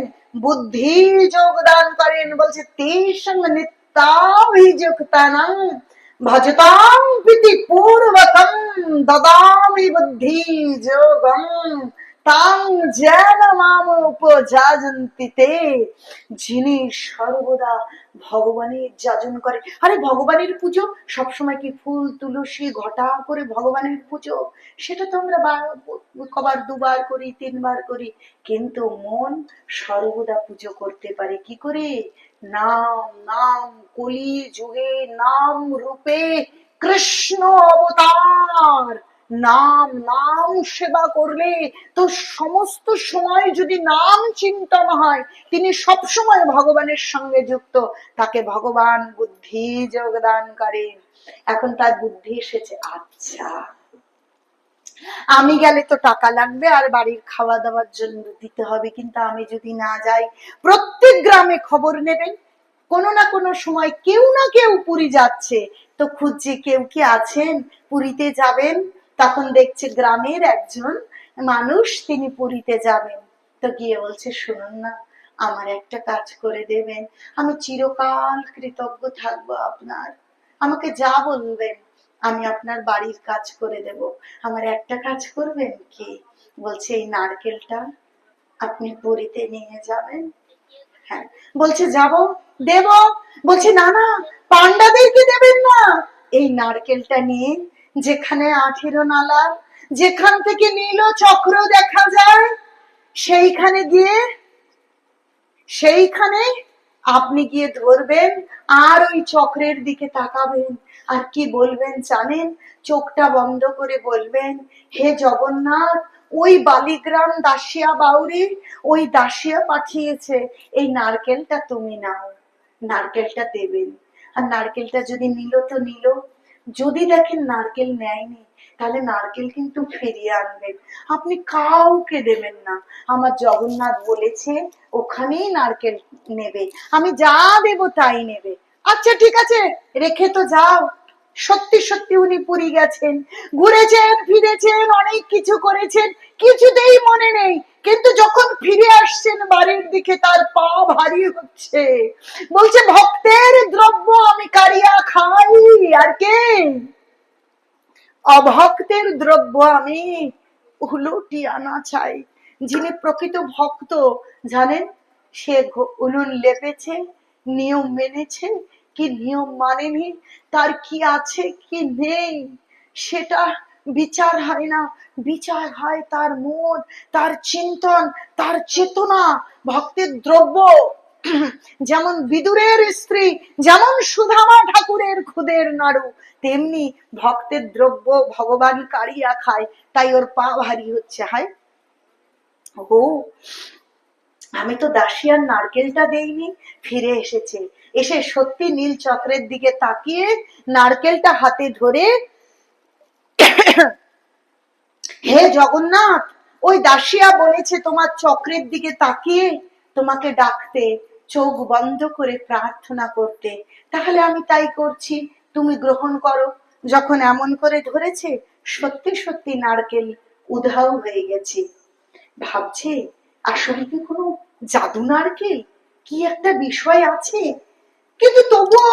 বুদ্ধি যোগদান করেন। বলছে তেষাং নিত্যাভিযুক্তানাং ভজতাং প্রীতি পূর্বকং দদামি বুদ্ধি যোগং তাং যেন মাম উপযাজন্তি তে। যিনি সর্বদা ভগবানের যাজন করে। আরে ভগবানের পুজো সবসময় কি ফুল তুলসী ঘটা করে ভগবানের পুজো? সেটা তো আমরা কবার দুবার করি, তিনবার করি, কিন্তু মন সর্বদা পুজো করতে পারে কি করে? নাম নাম, কলি যুগে নাম রূপে কৃষ্ণ অবতার। নাম নাম সেবা করলে তো সমস্ত সময় যদি নাম চিন্তন হয়, তিনি সব সময় ভগবানের সঙ্গে যুক্ত, তাকে ভগবান বুদ্ধি যোগদান করেন। এখন তার বুদ্ধি এসেছে, আচ্ছা আমি গেলে তো টাকা লাগবে আর বাড়ির খাওয়া দাওয়ার জন্য দিতে হবে, কিন্তু আমি যদি না যাই, প্রত্যেক গ্রামে খবর নেবেন কোনো না কোনো সময় কেউ না কেউ পুরী যাচ্ছে, তো খুঁজছে কেউ কি আছেন পুরীতে যাবেন। তখন দেখছে গ্রামের একজন মানুষ তিনি পুরীতে যাবেন, তো গিয়ে বলছে শুনুন না, আমার একটা কাজ করে দেবেন, আমি চিরকাল কৃতজ্ঞ থাকবো আপনার, আমাকে যা বলবেন আমি আপনার বাড়ির কাজ করে দেব, আমার একটা কাজ করবেন কি? বলছে এই নারকেলটা আপনি পুরীতে নিয়ে যাবেন। হ্যাঁ, বলছে যাব, দেব। বলছে না না, পান্ডাদেরকে দেবেন না, এই নারকেলটা নিয়ে যেখানে 18 নালা, যেখান থেকে নীল চক্র দেখা যায়, সেইখানে গিয়ে সেইখানে আপনি গিয়ে ধরবেন আর ওই চক্রের দিকে তাকাবেন, আর কি বলবেন জানেন? চোখটা বন্ধ করে বলবেন, হে জগন্নাথ, ওই বালিগ্রাম দাসিয়া বাউরি, ওই দাসিয়া পাঠিয়েছে, এই নারকেলটা তুমি নাও। নারকেলটা দেবেন, আর নারকেলটা যদি নিল তো নিল, যদি দেখেন নারকেল নেয়নি, তাহলে নারকেল কিন্তু ফিরিয়ে আনবেন, আপনি কাউকে দেবেন না। আমার জগন্নাথ বলেছে ওখানেই নারকেল নেবে, আমি যা দেব তাই নেবে। আচ্ছা ঠিক আছে, রেখে তো যাও। সত্যি সত্যি উনি পুরী গেছেন, ঘুরেছেন ফিরেছেন, অনেক কিছু করেছেন, কিছুতেই মনে নেই, কিন্তু যখন ফিরে আসছেন বাড়ির দিকে তার পা ভারী হচ্ছে। বলছে ভক্তের দ্রব্য আমি কারিয়া খাই, আর কে? অভক্তের দ্রব্য আমি উলুটি আনা চাই। যিনি প্রকৃত ভক্ত জানেন, সে উনুন লেপেছে, নিয়ম মেনেছে কি নিয়ম মানেনি, তার কি আছে কি নেই সেটা বিচার হয় না, বিচার হয় তার মন, তার চিন্তন, তার চেতনা। ভক্তের দ্রব্য যেমন বিদুরের স্ত্রী, যেমন সুধামা ঠাকুরের খুদের নাড়ু, তেমনি ভক্তের দ্রব্য ভগবান কারিয়া খায়, তাই ওর পা ভারী হচ্ছে। হায় ও, আমি তো দাসিয়ার নারকেলটা দেইনি। ফিরে এসেছে, এসে সত্যি নীল চক্রের দিকে তাকিয়ে নারকেলটা হাতে ধরে, হে জগন্নাথ, ওই দাসিয়া বলেছে তোমার চক্রের দিকে তাকিয়ে তোমাকে ডাকতে, চোখ বন্ধ করে প্রার্থনা করতে, তাহলে আমি তাই করছি, তুমি গ্রহণ করো। যখন এমন করে ধরেছে, সত্যি সত্যি নারকেল উধাও হয়ে গেছে। ভাবছে আসলে কি কোনো জাদু নারকেল, কি একটা বিষয় আছে, কিন্তু তবুও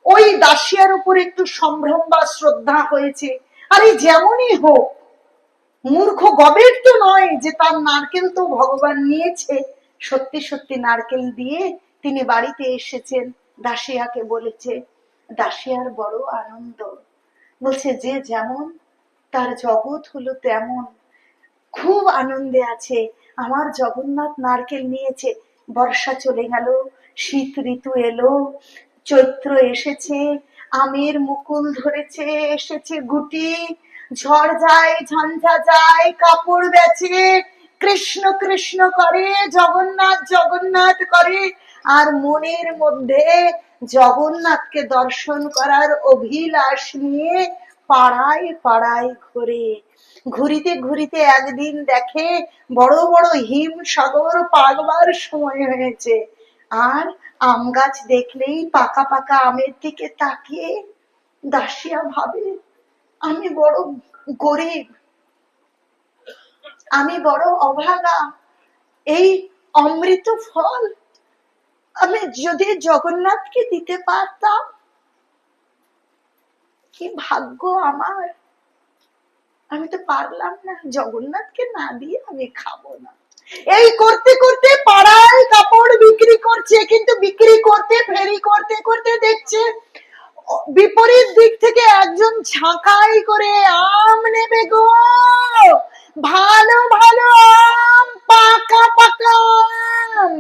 ওই দাসিয়ার উপর একটু সম্ভ্রম বা শ্রদ্ধা হয়েছে। আরে যেমনই হোক, মূর্খ গবেট তো নয় যে তার নারকেল তো ভগবান নিয়েছে। সত্যি সত্যি নারকেল দিয়ে তিনি বাড়িতে এসেছেন, দাসিয়াকে বলেছে। দাসিয়ার বড় আনন্দ, বলছে যে যেমন তার জগৎ হলো তেমন, খুব আনন্দে আছে। আমার জগন্নাথ নারকেল নিয়েছে। বর্ষা চলে গেল, শীত ঋতু এলো, চৈত্র এসেছে, আমের মুকুল ধরেছে, এসেছে গুটি, ঝড় যায় ঝঞ্ঝা যায়, কাপড় বেচে, কৃষ্ণ কৃষ্ণ করে, জগন্নাথ জগন্নাথ করে, আর মনের মধ্যে জগন্নাথকে দর্শন করার অভিলাষ নিয়ে পাড়ায় পাড়ায় ঘুরে। ঘুরিতে ঘুরিতে একদিন দেখে বড় বড় হিম সাগর পাকবার সময় হয়েছে। আর আম গাছ দেখলেই পাকা পাকা আমের দিকে তাকিয়ে দাসিয়া ভাবে আমি বড় গরিব, আমি বড় অভাগা, এই অমৃত ফল আমি যদি জগন্নাথকে দিতে পারতাম কি ভাগ্য আমার। আমি তো পারলাম না, জগন্নাথকে না দিয়ে আমি খাবো না। এই করতে করতে পাড়ায় কাপড় বিক্রি করছে, কিন্তু বিক্রি করতে ফেরি করতে করতে দেখছে বিপরীত দিক থেকে একজন ঝাঁকাই করে আম নেবে গো, ভালো ভালো আম, পাকা পাকা আম,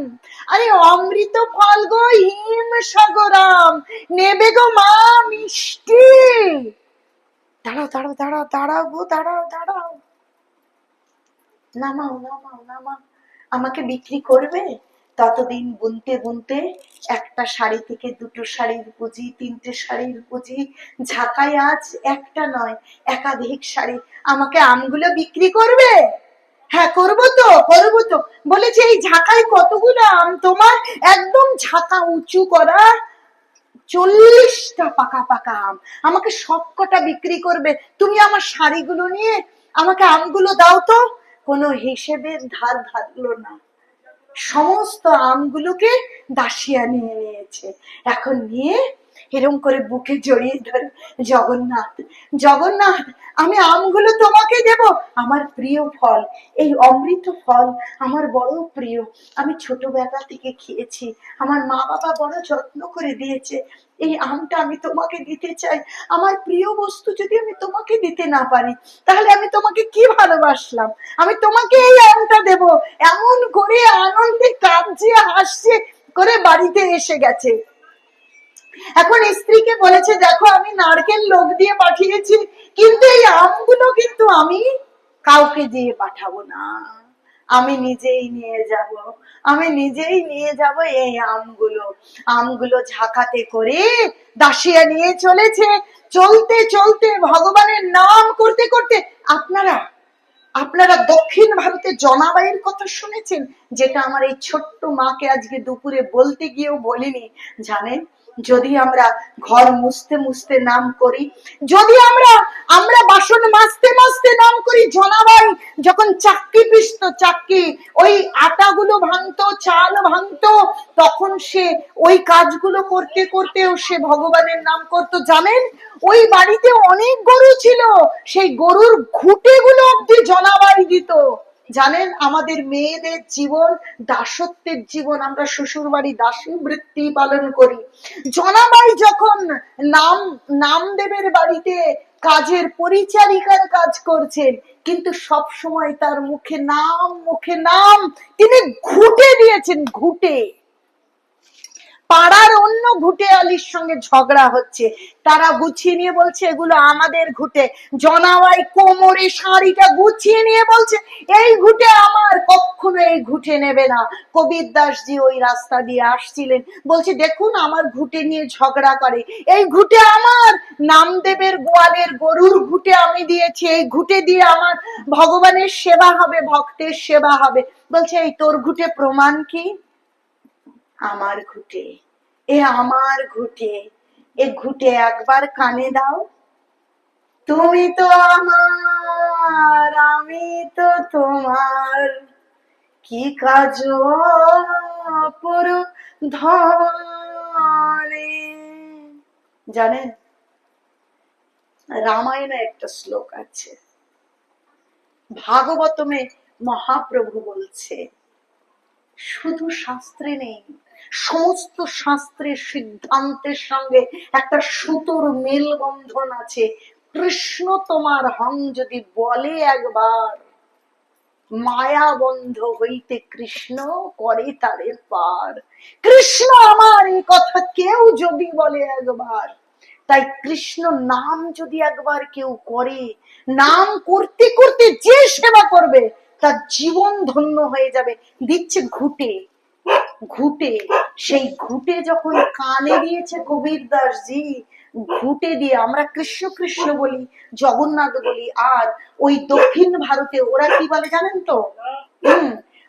আরে অমৃত ফল গো, হিম সাগর আম নেবে গো মা, মিষ্টি। দাঁড়াও দাঁড়াও দাঁড়াও দাঁড়াও গো, দাঁড়াও দাঁড়াও, নামাও নামাও নামাও, আমাকে বিক্রি করবে? ততদিন বুনতে বুনতে একটা শাড়ি থেকে দুটো শাড়ির পুঁজি, তিনটে শাড়ির পুঁজি, ঝাঁকায় আজ একটা নয় একাধিক শাড়ি। আমাকে আমগুলো বিক্রি করবে? হ্যাঁ করবো তো, করবো তো। বলেছে এই ঝাঁকায় কতগুলো আম তোমার? একদম ঝাঁকা উঁচু করা 40টা পাকা পাকা আম, আমাকে সবকটা বিক্রি করবে? তুমি আমার শাড়িগুলো নিয়ে আমাকে আমগুলো দাও তো। কোনো হিসেবের ধার ধারলো না, সমস্ত আমগুলোকে দাসিয়া নিয়ে নিয়েছে। এখন নিয়ে এরম করে বুকে জড়িয়ে ধরে, জগন্নাথ জগন্নাথ আমি আমগুলো তোমাকে দেব, আমার প্রিয় ফল, এই অমৃত ফল আমার বড় প্রিয়, আমি ছোটবেলা থেকে খেয়েছি, আমার মা বাবা বড় যত্ন করে দিয়েছে, এই আমটা আমি তোমাকে দিতে চাই। আমার প্রিয় বস্তু যদি আমি তোমাকে দিতে না পারি তাহলে আমি তোমাকে কি ভালোবাসলাম, আমি তোমাকে এই আমটা দেব। এমন করে আনন্দে কাঁদছে হাসছে করে বাড়িতে এসে গেছে। এখন স্ত্রীকে বলেছে দেখো আমি নারকেল লোক দিয়ে পাঠিয়েছি, কিন্তু এই আমগুলো কিন্তু আমি কাউকে দিয়ে পাঠাবো না, আমি নিজেই নিয়ে যাব, আমি নিজেই নিয়ে যাব এই আমগুলো। আমগুলো ঝাঁকাতে করে দাসিয়া নিয়ে চলেছে, চলতে চলতে ভগবানের নাম করতে করতে। আপনারা আপনারা দক্ষিণ ভারতে জনাবাইয়ের কথা শুনেছেন, যেটা আমার এই ছোট্ট মাকে আজকে দুপুরে বলতে গিয়েও বলিনি। জানেন, যদি আমরা ঘর মুছতে মুছতে নাম করি, যদি আমরা আমরা বাসন মাজতে মাজতে নাম করি, জনাবাই যখন চাক্কি পিষতো, চাক্কি ওই আটাগুলো ভাঙতো, চাল ভাঙতো, তখন সে ওই কাজগুলো করতে করতেও সে ভগবানের নাম করতো। জানেন, ওই বাড়িতে অনেক গরু ছিল, সেই গরুর ঘুটে গুলো অব্দি জনাবাই দিত। জানেন, আমাদের মেয়েদের জীবন দাসত্বের জীবন, আমরা শ্বশুর বাড়ি দাসী বৃত্তি পালন করি। জনাবাই যখন নামদেবের বাড়িতে কাজের পরিচারিকার কাজ করছেন, কিন্তু সব সময় তার মুখে নাম, মুখে নাম, তিনি ঘুটে দিয়েছেন, ঘুটে। পাড়ার অন্য ঘুটে আলির সঙ্গে ঝগড়া হচ্ছে, তারা গুছিয়ে নিয়ে বলছে এগুলো আমাদের ঘুটে। জনাবাই কোমরে শাড়িটা গুছিয়ে নিয়ে বলছে এই ঘুটে আমার, কখনো এই ঘুটে নেবে না। কবির দাসজি ওই রাস্তা দিয়ে আসছিলেন, বলছে দেখুন আমার ঘুটে নিয়ে ঝগড়া করে, এই ঘুটে আমার, নামদেবের গোয়ালের গরুর ঘুটে আমি দিয়েছি, এই ঘুটে দিয়ে আমার ভগবানের সেবা হবে, ভক্তের সেবা হবে। বলছে এই তোর ঘুটে প্রমাণ কি? আমার ঘুটে, এ আমার ঘুটে, এ ঘুটে একবার কানে দাও। তুমি তো আমার, আমি তো তোমার, কি কাজ পুরো ধনে। জানেন, রামায়ণে একটা শ্লোক আছে, ভাগবতমে মহাপ্রভু বলছে শুধু শাস্ত্রে নেই, সমস্ত শাস্ত্রের সিদ্ধান্তের সঙ্গে একটা সুতোর মেলবন্ধন আছে। কৃষ্ণ তোমার হং যদি বলে একবার, মায়া বন্ধ হইতে কৃষ্ণ করে তারে পার। কৃষ্ণ আমার, এই কথা কেউ যদি বলে একবার, তাই কৃষ্ণ নাম যদি একবার কেউ করে, নাম করতে করতে যে সেবা করবে তার জীবন ধন্য হয়ে যাবে। দিচ্ছে ঘুটে, ঘুটে, সেই ঘুটে যখন কানে দিয়েছে কবির দাসজি, ঘুটে দিয়ে আমরা কৃষ্ণ কৃষ্ণ বলি, জগন্নাথ বলি। আর ওই দক্ষিণ ভারতে ওরা কি বলে জানেন তো?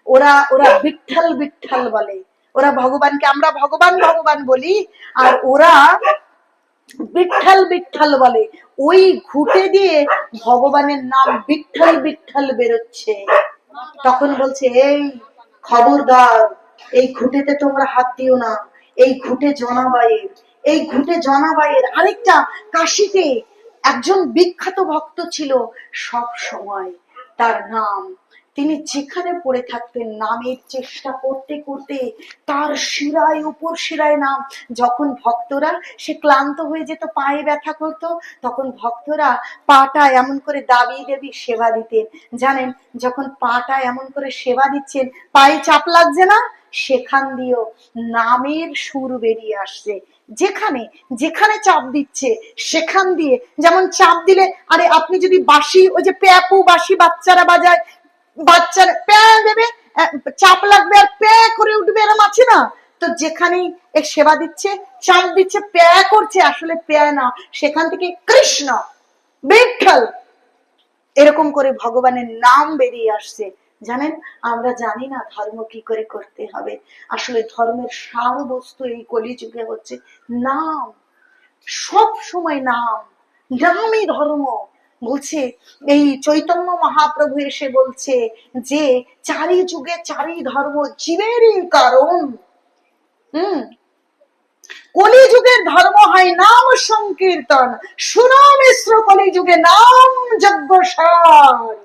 ওরা ওরা বিঠ্ঠল বিঠ্ঠল বলে, ওরা ভগবানকে, আমরা ভগবান ভগবান বলি, আর ওরা বিঠ্ঠল বিঠ্ঠল বলে। ওই ঘুটে দিয়ে ভগবানের নাম বিঠ্ঠল বিঠ্ঠল বেরোচ্ছে। তখন বলছে, এই খবরদার, এই ঘুটেতে তোমরা হাত দিও না, এই ঘুটে জনাবাইয়ের, এই ঘুটে জনাবাইয়ের। আরেকটা, কাশিতে একজন বিখ্যাত ভক্ত ছিল, সব সময় তার নাম, তিনি যেখানে পড়ে থাকতেন নামের চেষ্টা করতে করতে তার শিরায়, উপর শিরায় নাম। যখন ভক্তরা, সে ক্লান্ত হয়ে যেত, পায়ে ব্যথা করতো, তখন ভক্তরা পাটা এমন করে দাবিয়ে দেবী সেবা দিতেন। জানেন, যখন পাটা এমন করে সেবা দিচ্ছেন, পায়ে চাপ লাগছে না, সেখান দিয়েও নামের সুর বেরিয়ে আসছে। যেখানে যেখানে চাপ দিচ্ছে সেখান দিয়ে, যেমন চাপ দিলে, আরে আপনি যদি বাঁশি, ওই যে প্যাপু বাঁশি বাচ্চারা বাজায়, বাচ্চার প্যা দেবে, চাপ লাগবে আর প্যা করে উঠবে, এরম আছে না? তো যেখানেই সেবা দিচ্ছে, চাপ দিচ্ছে, প্যা করছে, আসলে প্যা না, সেখান থেকে কৃষ্ণ, বিঠ্ঠল, এরকম করে ভগবানের নাম বেরিয়ে আসছে। জানেন, আমরা জানি না ধর্ম কি করে করতে হবে। আসলে ধর্মের সার বস্তু এই কলিযুগে হচ্ছে নাম। সব সময় নাম, নামই ধর্ম। বলছে, এই চৈতন্য মহাপ্রভু এসে বলছে যে চারি যুগে চারি ধর্ম জীবেরই কারণ। কলিযুগের ধর্ম হয় নাম সংকীর্তন, শুনো মিশ্র কলিযুগে নাম যজ্ঞ সার।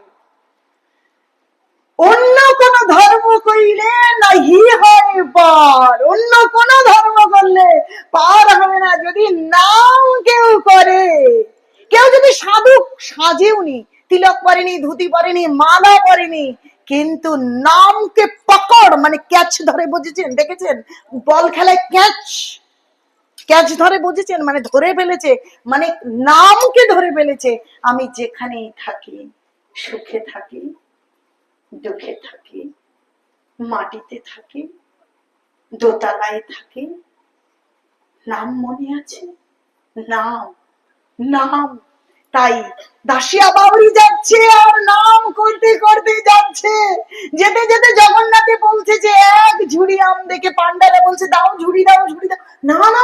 অন্য কোন ধর্ম কইলে নাহি হয় পার, অন্য কোন ধর্ম করলে পার হবে না। যদি নাম কেউ করে, কেউ যদি সাধু সাজেওনি, তিলক পরেনি, ধুতি পরেনি, মালা পরেনি, কিন্তু নামকে পকড়, মানে ক্যাচ ধরে, বুঝেছেন, দেখেছেন বল খেলায় ক্যাচ, ক্যাচ ধরে, বুঝেছেন, মানে ধরে ফেলেছে, মানে নামকে ধরে ফেলেছে। আমি যেখানেই থাকি, সুখে থাকি, দুঃখে থাকি, মাটিতে থাকি, দোতলায় থাকি, নাম মনে আছে, নাম, নাম। তাই দাসিয়া বাউরি যাচ্ছে আর নাম করতে করতে যাচ্ছে। যেতে যেতে জগন্নাথে বলছে যে এক ঝুড়ি আম দেখে পান্ডারা বলছে, দাও ঝুড়ি, দাও ঝুড়ি দাও। না না,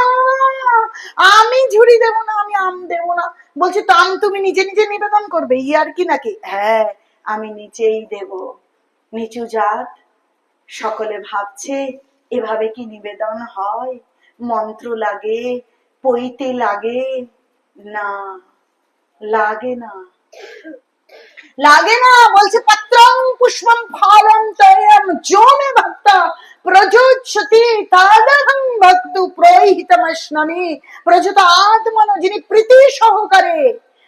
আমি ঝুড়ি দেব না, আমি আম দেব না। বলছে, তো আম তুমি নিজে নিজে নিবেদন করবে, ইয়ার কি নাকি? হ্যাঁ, আমি নিজেই দেব। নিচু জাত, সকলে ভাবছে এভাবে কি নিবেদন হয়? মন্ত্র লাগে, পইতে লাগে, না, লাগে না, লাগে না। বলছে, পত্রং পুষ্পম ফলম তয়ম যো মে ভক্তা প্রযোচ্যতি তাদহং ভক্তু প্রহিতমস্নামি। প্রযুত আত্মন, যিনি প্রীতি সহকারে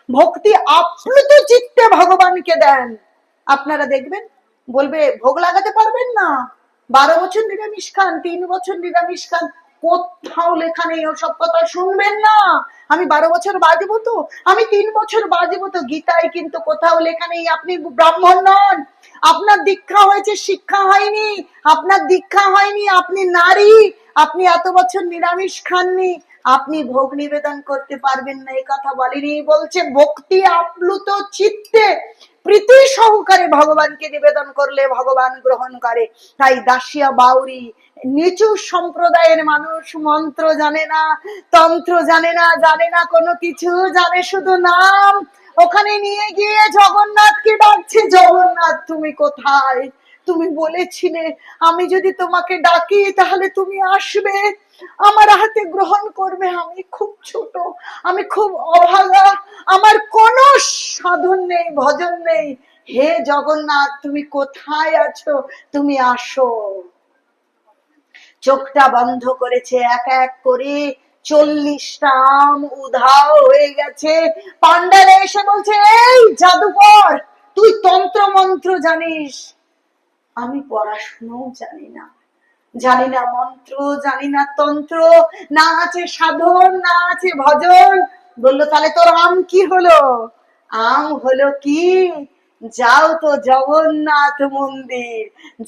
ভক্তি আপ্লুত চিত্তে ভগবানকে দেন, আপনারা দেখবেন, বলবে ভোগ লাগাতে পারবেন না, 12 বছর নিরামিষ খান, 3 বছর নিরামিষ খান, কোথাও লেখা নেই, ওসব কথা শুনবেন না। আমি 12 বছর বাজবো তো, আমি 3 বছর বাজবো তো, গীতায় কিন্তু কোথাও লেখা নেই আপনি ব্রাহ্মণ নন, আপনার দীক্ষা হয়েছে, শিক্ষা হয়নি, আপনার দীক্ষা হয়নি, আপনি নারী, আপনি এত বছর নিরামিষ খাননি, আপনি ভোগ নিবেদন করতে পারবেন না, এই কথা বলেনি। বলছে ভক্তি আপ্লুত চিত্তে প্রীতি সহকারে ভগবানকে নিবেদন করলে ভগবান গ্রহণ করে। তাই দাসিয়া বাউরি নিচু সম্প্রদায়ের মানুষ, মন্ত্র জানে না, তন্ত্র জানে না, জানে না কোনো কিছু, জানে শুধু নাম। ওখানে নিয়ে গিয়ে জগন্নাথকে ডাকছে, জগন্নাথ তুমি কোথায়? তুমি বলেছিলে আমি যদি তোমাকে ডাকি তাহলে তুমি আসবে, আমার হাতে গ্রহণ করবে। আমি খুব ছোট, আমি খুব অভাগা, আমার কোনো সাধন নেই, ভজন নেই। হে জগন্নাথ, তুমি কোথায় আছো? তুমি আসো। চোখটা বন্ধ করেছে, এক এক করে 40টা আম উধাও হয়ে গেছে। পান্ডারা এসে বলছে, এই জাদুকর, তুই তন্ত্র মন্ত্র জানিস? আমি পড়াশুনো জানি না, জানি না মন্ত্র, জানি না তন্ত্র, না আছে সাধন, না আছে ভজন। বললো, তাহলে তোর আম কি হলো? আম হলো কি, যাও তো জগন্নাথ মন্দির,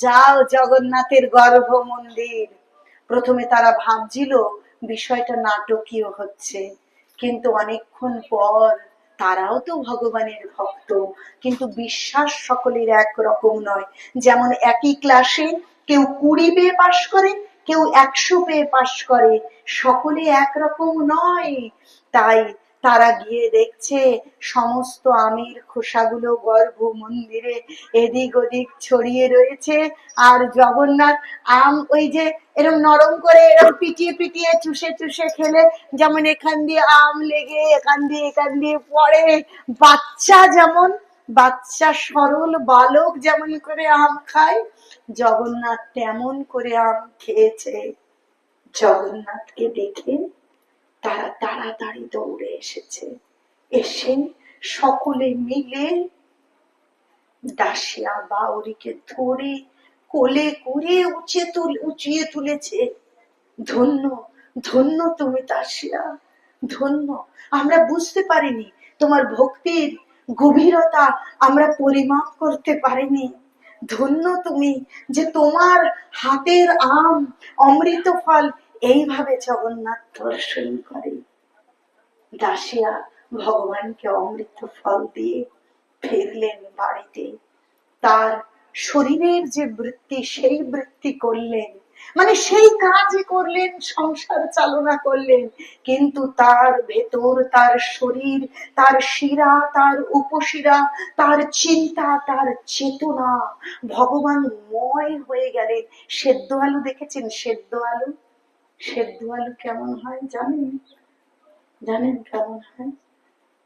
যাও জগন্নাথের গর্ভ মন্দির। প্রথমে তারা ভাবছিল বিষয়টা নাটকীয় হচ্ছে, কিন্তু অনেকক্ষণ পর, তারাও তো ভগবানের ভক্ত, কিন্তু বিশ্বাস সকলের একরকম নয়। যেমন একই ক্লাসে কেউ 20 পেয়ে পাশ করে, কেউ 100 পেয়ে পাশ করে, সকলে একরকম নয়। তাই তারা গিয়ে দেখছে সমস্ত আমের খোসাগুলো গর্ভ মন্দিরে এদিক ওদিক ছড়িয়ে রয়েছে। আর জগন্নাথ আম ওই যে এরকম নরম করে এরকম পিটিয়ে পিটিয়ে চুষে চুষে খেলে যেমন এখান দিয়ে আম লেগে এখান দিয়ে পড়ে, বাচ্চা যেমন, বাচ্চা সরল বালক যেমন করে আম খায়, জগন্নাথ তেমন করে আম খেয়েছে। জগন্নাথকে দেখে তারা তাড়াতাড়ি দৌড়ে এসেছে, এসে সকলে মিলে দাসিয়া বাউরিকে ধরে কোলে করে উঁচিয়ে তুলেছে। ধন্য ধন্য তুমি দাসিয়া, ধন্য। আমরা বুঝতে পারিনি তোমার ভক্তির গভীরতা, আমরা পরিমাপ করতে পারিনি। ধন্য তুমি যে তোমার হাতের আম অমৃত ফল এইভাবে জগন্নাথ দর্শন করে। দাসিয়া ভগবানকে অমৃত ফল দিয়ে ফিরলেন বাড়িতে। তার শরীরের যে বৃত্তি সেই বৃত্তি করলেন, মানে সেই কাজই করলেন, সংসার চালনা করলেন, কিন্তু তার ভেতর তার শরীর, তার শিরা, তার উপশিরা, তার চিন্তা, তার চেতনা ভগবানময় হয়ে গেলেন। সেদ্ধ আলু দেখেছেন? সেদ্ধ আলু, সেদ্ধ আলু কেমন হয় জানেন? জানেন কেমন হয়?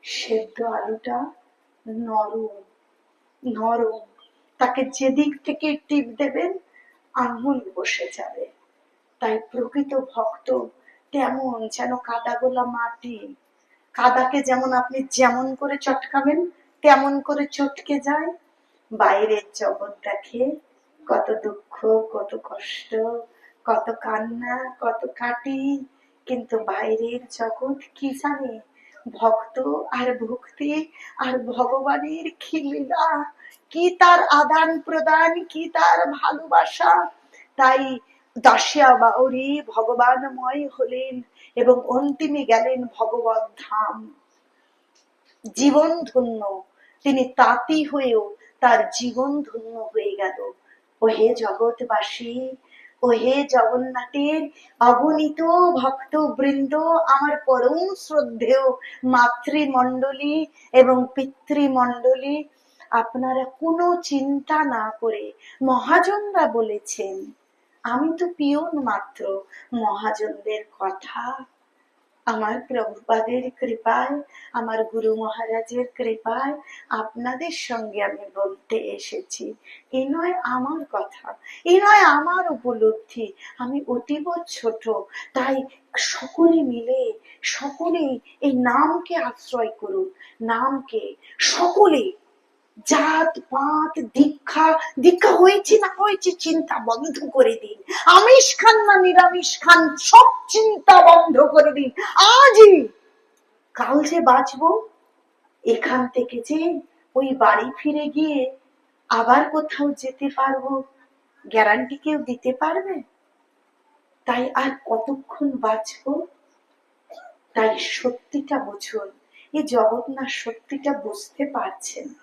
সেদ্ধ আলুটা নরম নরম, তাকে যেদিক থেকে টিপ দেবেন আঙুল বসে যাবে। তাই প্রকৃত ভক্ত তেমন যেন কাদা গোলা মাটি, কাদাকে যেমন আপনি যেমন করে চটকাবেন তেমন করে চটকে যায়। বাইরের জগৎ দেখে কত দুঃখ, কত কষ্ট, কত কান্না, কত কাটি, কিন্তু বাইরের জগৎ কি জানে? ভক্ত আর ভক্তি আর ভগবানের কি লীলা, কি তার আদান প্রদান, কি তার ভালোবাসা। তাই দাসিয়া বাউরি ভগবানময় হলেন এবং অন্তিমে গেলেন ভগবত ধাম। জীবন ধন্য, তিনি তাঁতি হয়েও তার জীবন ধন্য হয়ে গেল। ও হে জগৎবাসী, ও হে জগন্নাথের অগণিত ভক্ত বৃন্দ, আমার পরম শ্রদ্ধেয় মাতৃমণ্ডলী এবং পিতৃমণ্ডলী, আপনারা কোনো চিন্তা না করে, মহাজনরা বলেছেন, আমি তো পিয়ন মাত্র, মহাজনদের কথা আমার প্রভুপাদের কৃপায়, আমার গুরু মহারাজের কৃপায় আপনাদের সঙ্গে আমি বলতে এসেছি। এ নয় আমার কথা, এ নয় আমার উপলব্ধি, আমি অতীব ছোট। তাই সকলে মিলে, সকলে এই নামকে আশ্রয় করুন, নামকে সকলে, জাত পাত দীক্ষা, দীক্ষা হয়েছে না হয়েছে চিন্তা বন্ধ করে দিন। আমিষ খান না নিরামিষ খান, সব চিন্তা বন্ধ করে দিন আজই। কাল যে বাঁচবো, এখান থেকে যে ওই বাড়ি ফিরে গিয়ে আবার কোথাও যেতে পারবো, গ্যারান্টি কেউ দিতে পারবে? তাই আর কতক্ষণ বাঁচবো? তাই সত্যিটা বুঝুন। এই জগৎ না সত্যিটা বুঝতে পারছে না।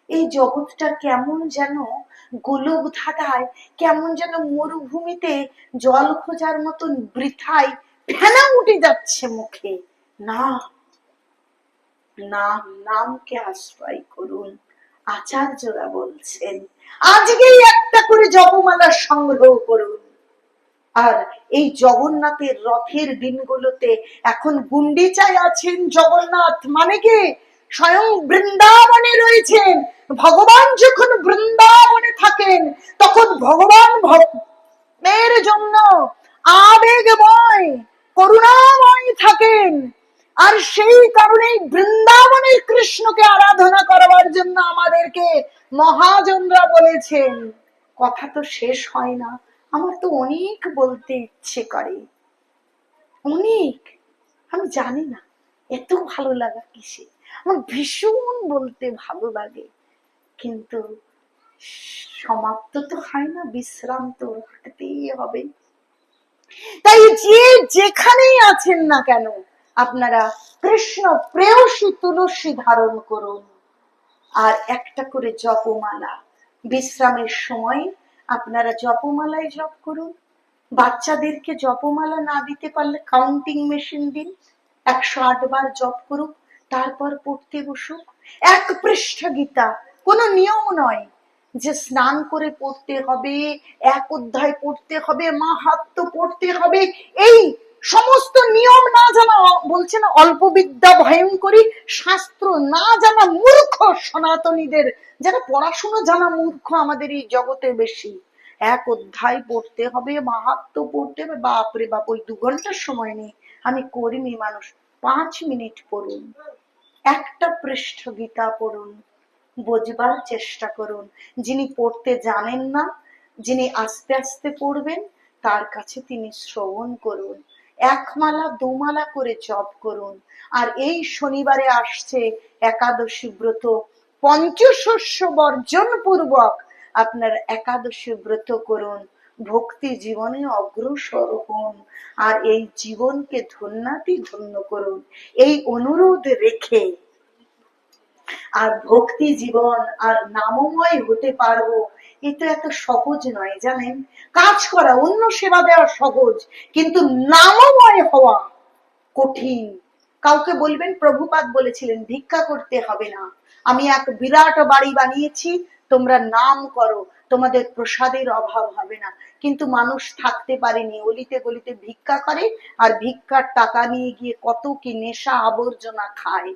এই জগৎটা কেমন যেন গোলক ধাঁধায়, কেমন যেন মরুভূমিতে জল খোঁজার মতন বৃথায় ফেনা উঠে যাচ্ছে মুখে। না, নাম, নামকে আশ্রয় করুন। আচার্যরা বলছেন আজকেই একটা করে জপমালা সংগ্রহ করুন। আর এই জগন্নাথের রথের দিনগুলোতে এখন গুন্ডিচায় আছেন জগন্নাথ, মানে কি স্বয়ং বৃন্দাবনে রয়েছেন। ভগবান যখন বৃন্দাবনে থাকেন তখন ভগবান ভক্তের জন্য আবেগময় করুণাময় থাকেন। আর সেই কারণেই বৃন্দাবনের কৃষ্ণকে আরাধনা করার জন্য আমাদেরকে মহাজনরা বলেছেন। কথা তো শেষ হয় না, আমার তো অনেক বলতে ইচ্ছে করে, অনেক। আমি জানি না এত ভালো লাগা কিসে, আমার ভীষণ বলতে ভালো লাগে, কিন্তু সমাপ্ত তো হয় না, বিশ্রাম তো রাখতেই হবে। তাই যে যেখানেই আছেন না কেন আপনারা কৃষ্ণ প্রেয়সী তুলসী ধারণ করুন, আর একটা করে জপমালা বিশ্রামের সময় আপনারা জপমালায় জপ করুন। বাচ্চাদেরকে জপমালা না দিতে পারলে কাউন্টিং মেশিন দিন, 108 বার জপ করুক, তারপর পড়তে বসুক। 1 পৃষ্ঠা গীতা, কোনো নিয়ম নয় যে স্নান করে পড়তে হবে, 1 অধ্যায় পড়তে হবে, মাহাত্ম্য পড়তে হবে। এই সমস্ত নিয়ম না জানা, বলছে না অল্প বিদ্যা ভয়ঙ্করী, শাস্ত্র না জানা মূর্খ সনাতনীদের, যারা পড়াশুনো জানা মূর্খ আমাদের এই জগতে বেশি। 1 অধ্যায় পড়তে হবে, মাহাত্ম্য পড়তে হবে। বাপরে বাপ, ওই 2 ঘন্টার সময় নেই, আমি কর্মী মানুষ, 5 মিনিট পড়ুন, 1টা পৃষ্ঠা গীতা পড়ুন, বোঝবার চেষ্টা করুন। যিনি পড়তে জানেন না, যিনি আস্তে আস্তে পড়বেন, তার কাছে তিনি শ্রবণ করুন, 1 মালা 2 মালা করে জপ করুন। আর এই শনিবারে আসছে একাদশী ব্রত, পঞ্চশস্য বর্জন পূর্বক আপনার একাদশী ব্রত করুন, ভক্তি জীবনে অগ্রসর হন, আর এই জীবনকে ধন্যাতি ধন্য করুন। এই অনুরোধ রেখে আর ভক্তি জীবন আর নামময় হতে পারবো, এটা এত সহজ নয় জানেন। কাজ করা, অন্য সেবা দেওয়া সহজ, কিন্তু নামময় হওয়া কঠিন। কাউকে বলবেন, প্রভুপাদ বলেছিলেন ভিক্ষা করতে হবে না, আমি এক বিরাট বাড়ি বানিয়েছি, তোমরা নাম করো, তোমাদের প্রসাদের অভাব হবে না। কিন্তু মানুষ থাকতে পারেনি, অলিতে গলিতে ভিক্ষা করে, আর ভিক্ষার টাকা নিয়ে গিয়ে কত কি নেশা আবর্জনা খায়।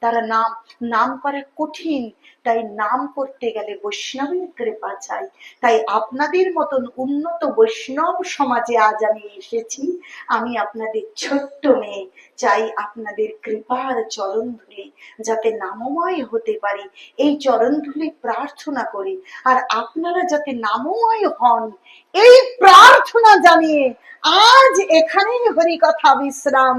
তারা নাম করা কঠিন, তাই নাম করতে গেলে বৈষ্ণবের কৃপা চাই। তাই আপনাদের মতন উন্নত বৈষ্ণব সমাজে আজ আমি এসেছি। আমি আপনাদের ছোট্ট মেয়ে, চাই আপনাদের কৃপার চরণ ধুলি, যাতে নামময় হতে পারি, এই চরণ ধুলি প্রার্থনা করি। আর আপনারা যাতে নামময় হন, এই প্রার্থনা জানিয়ে আজ এখানেই হরি কথা বিশ্রাম।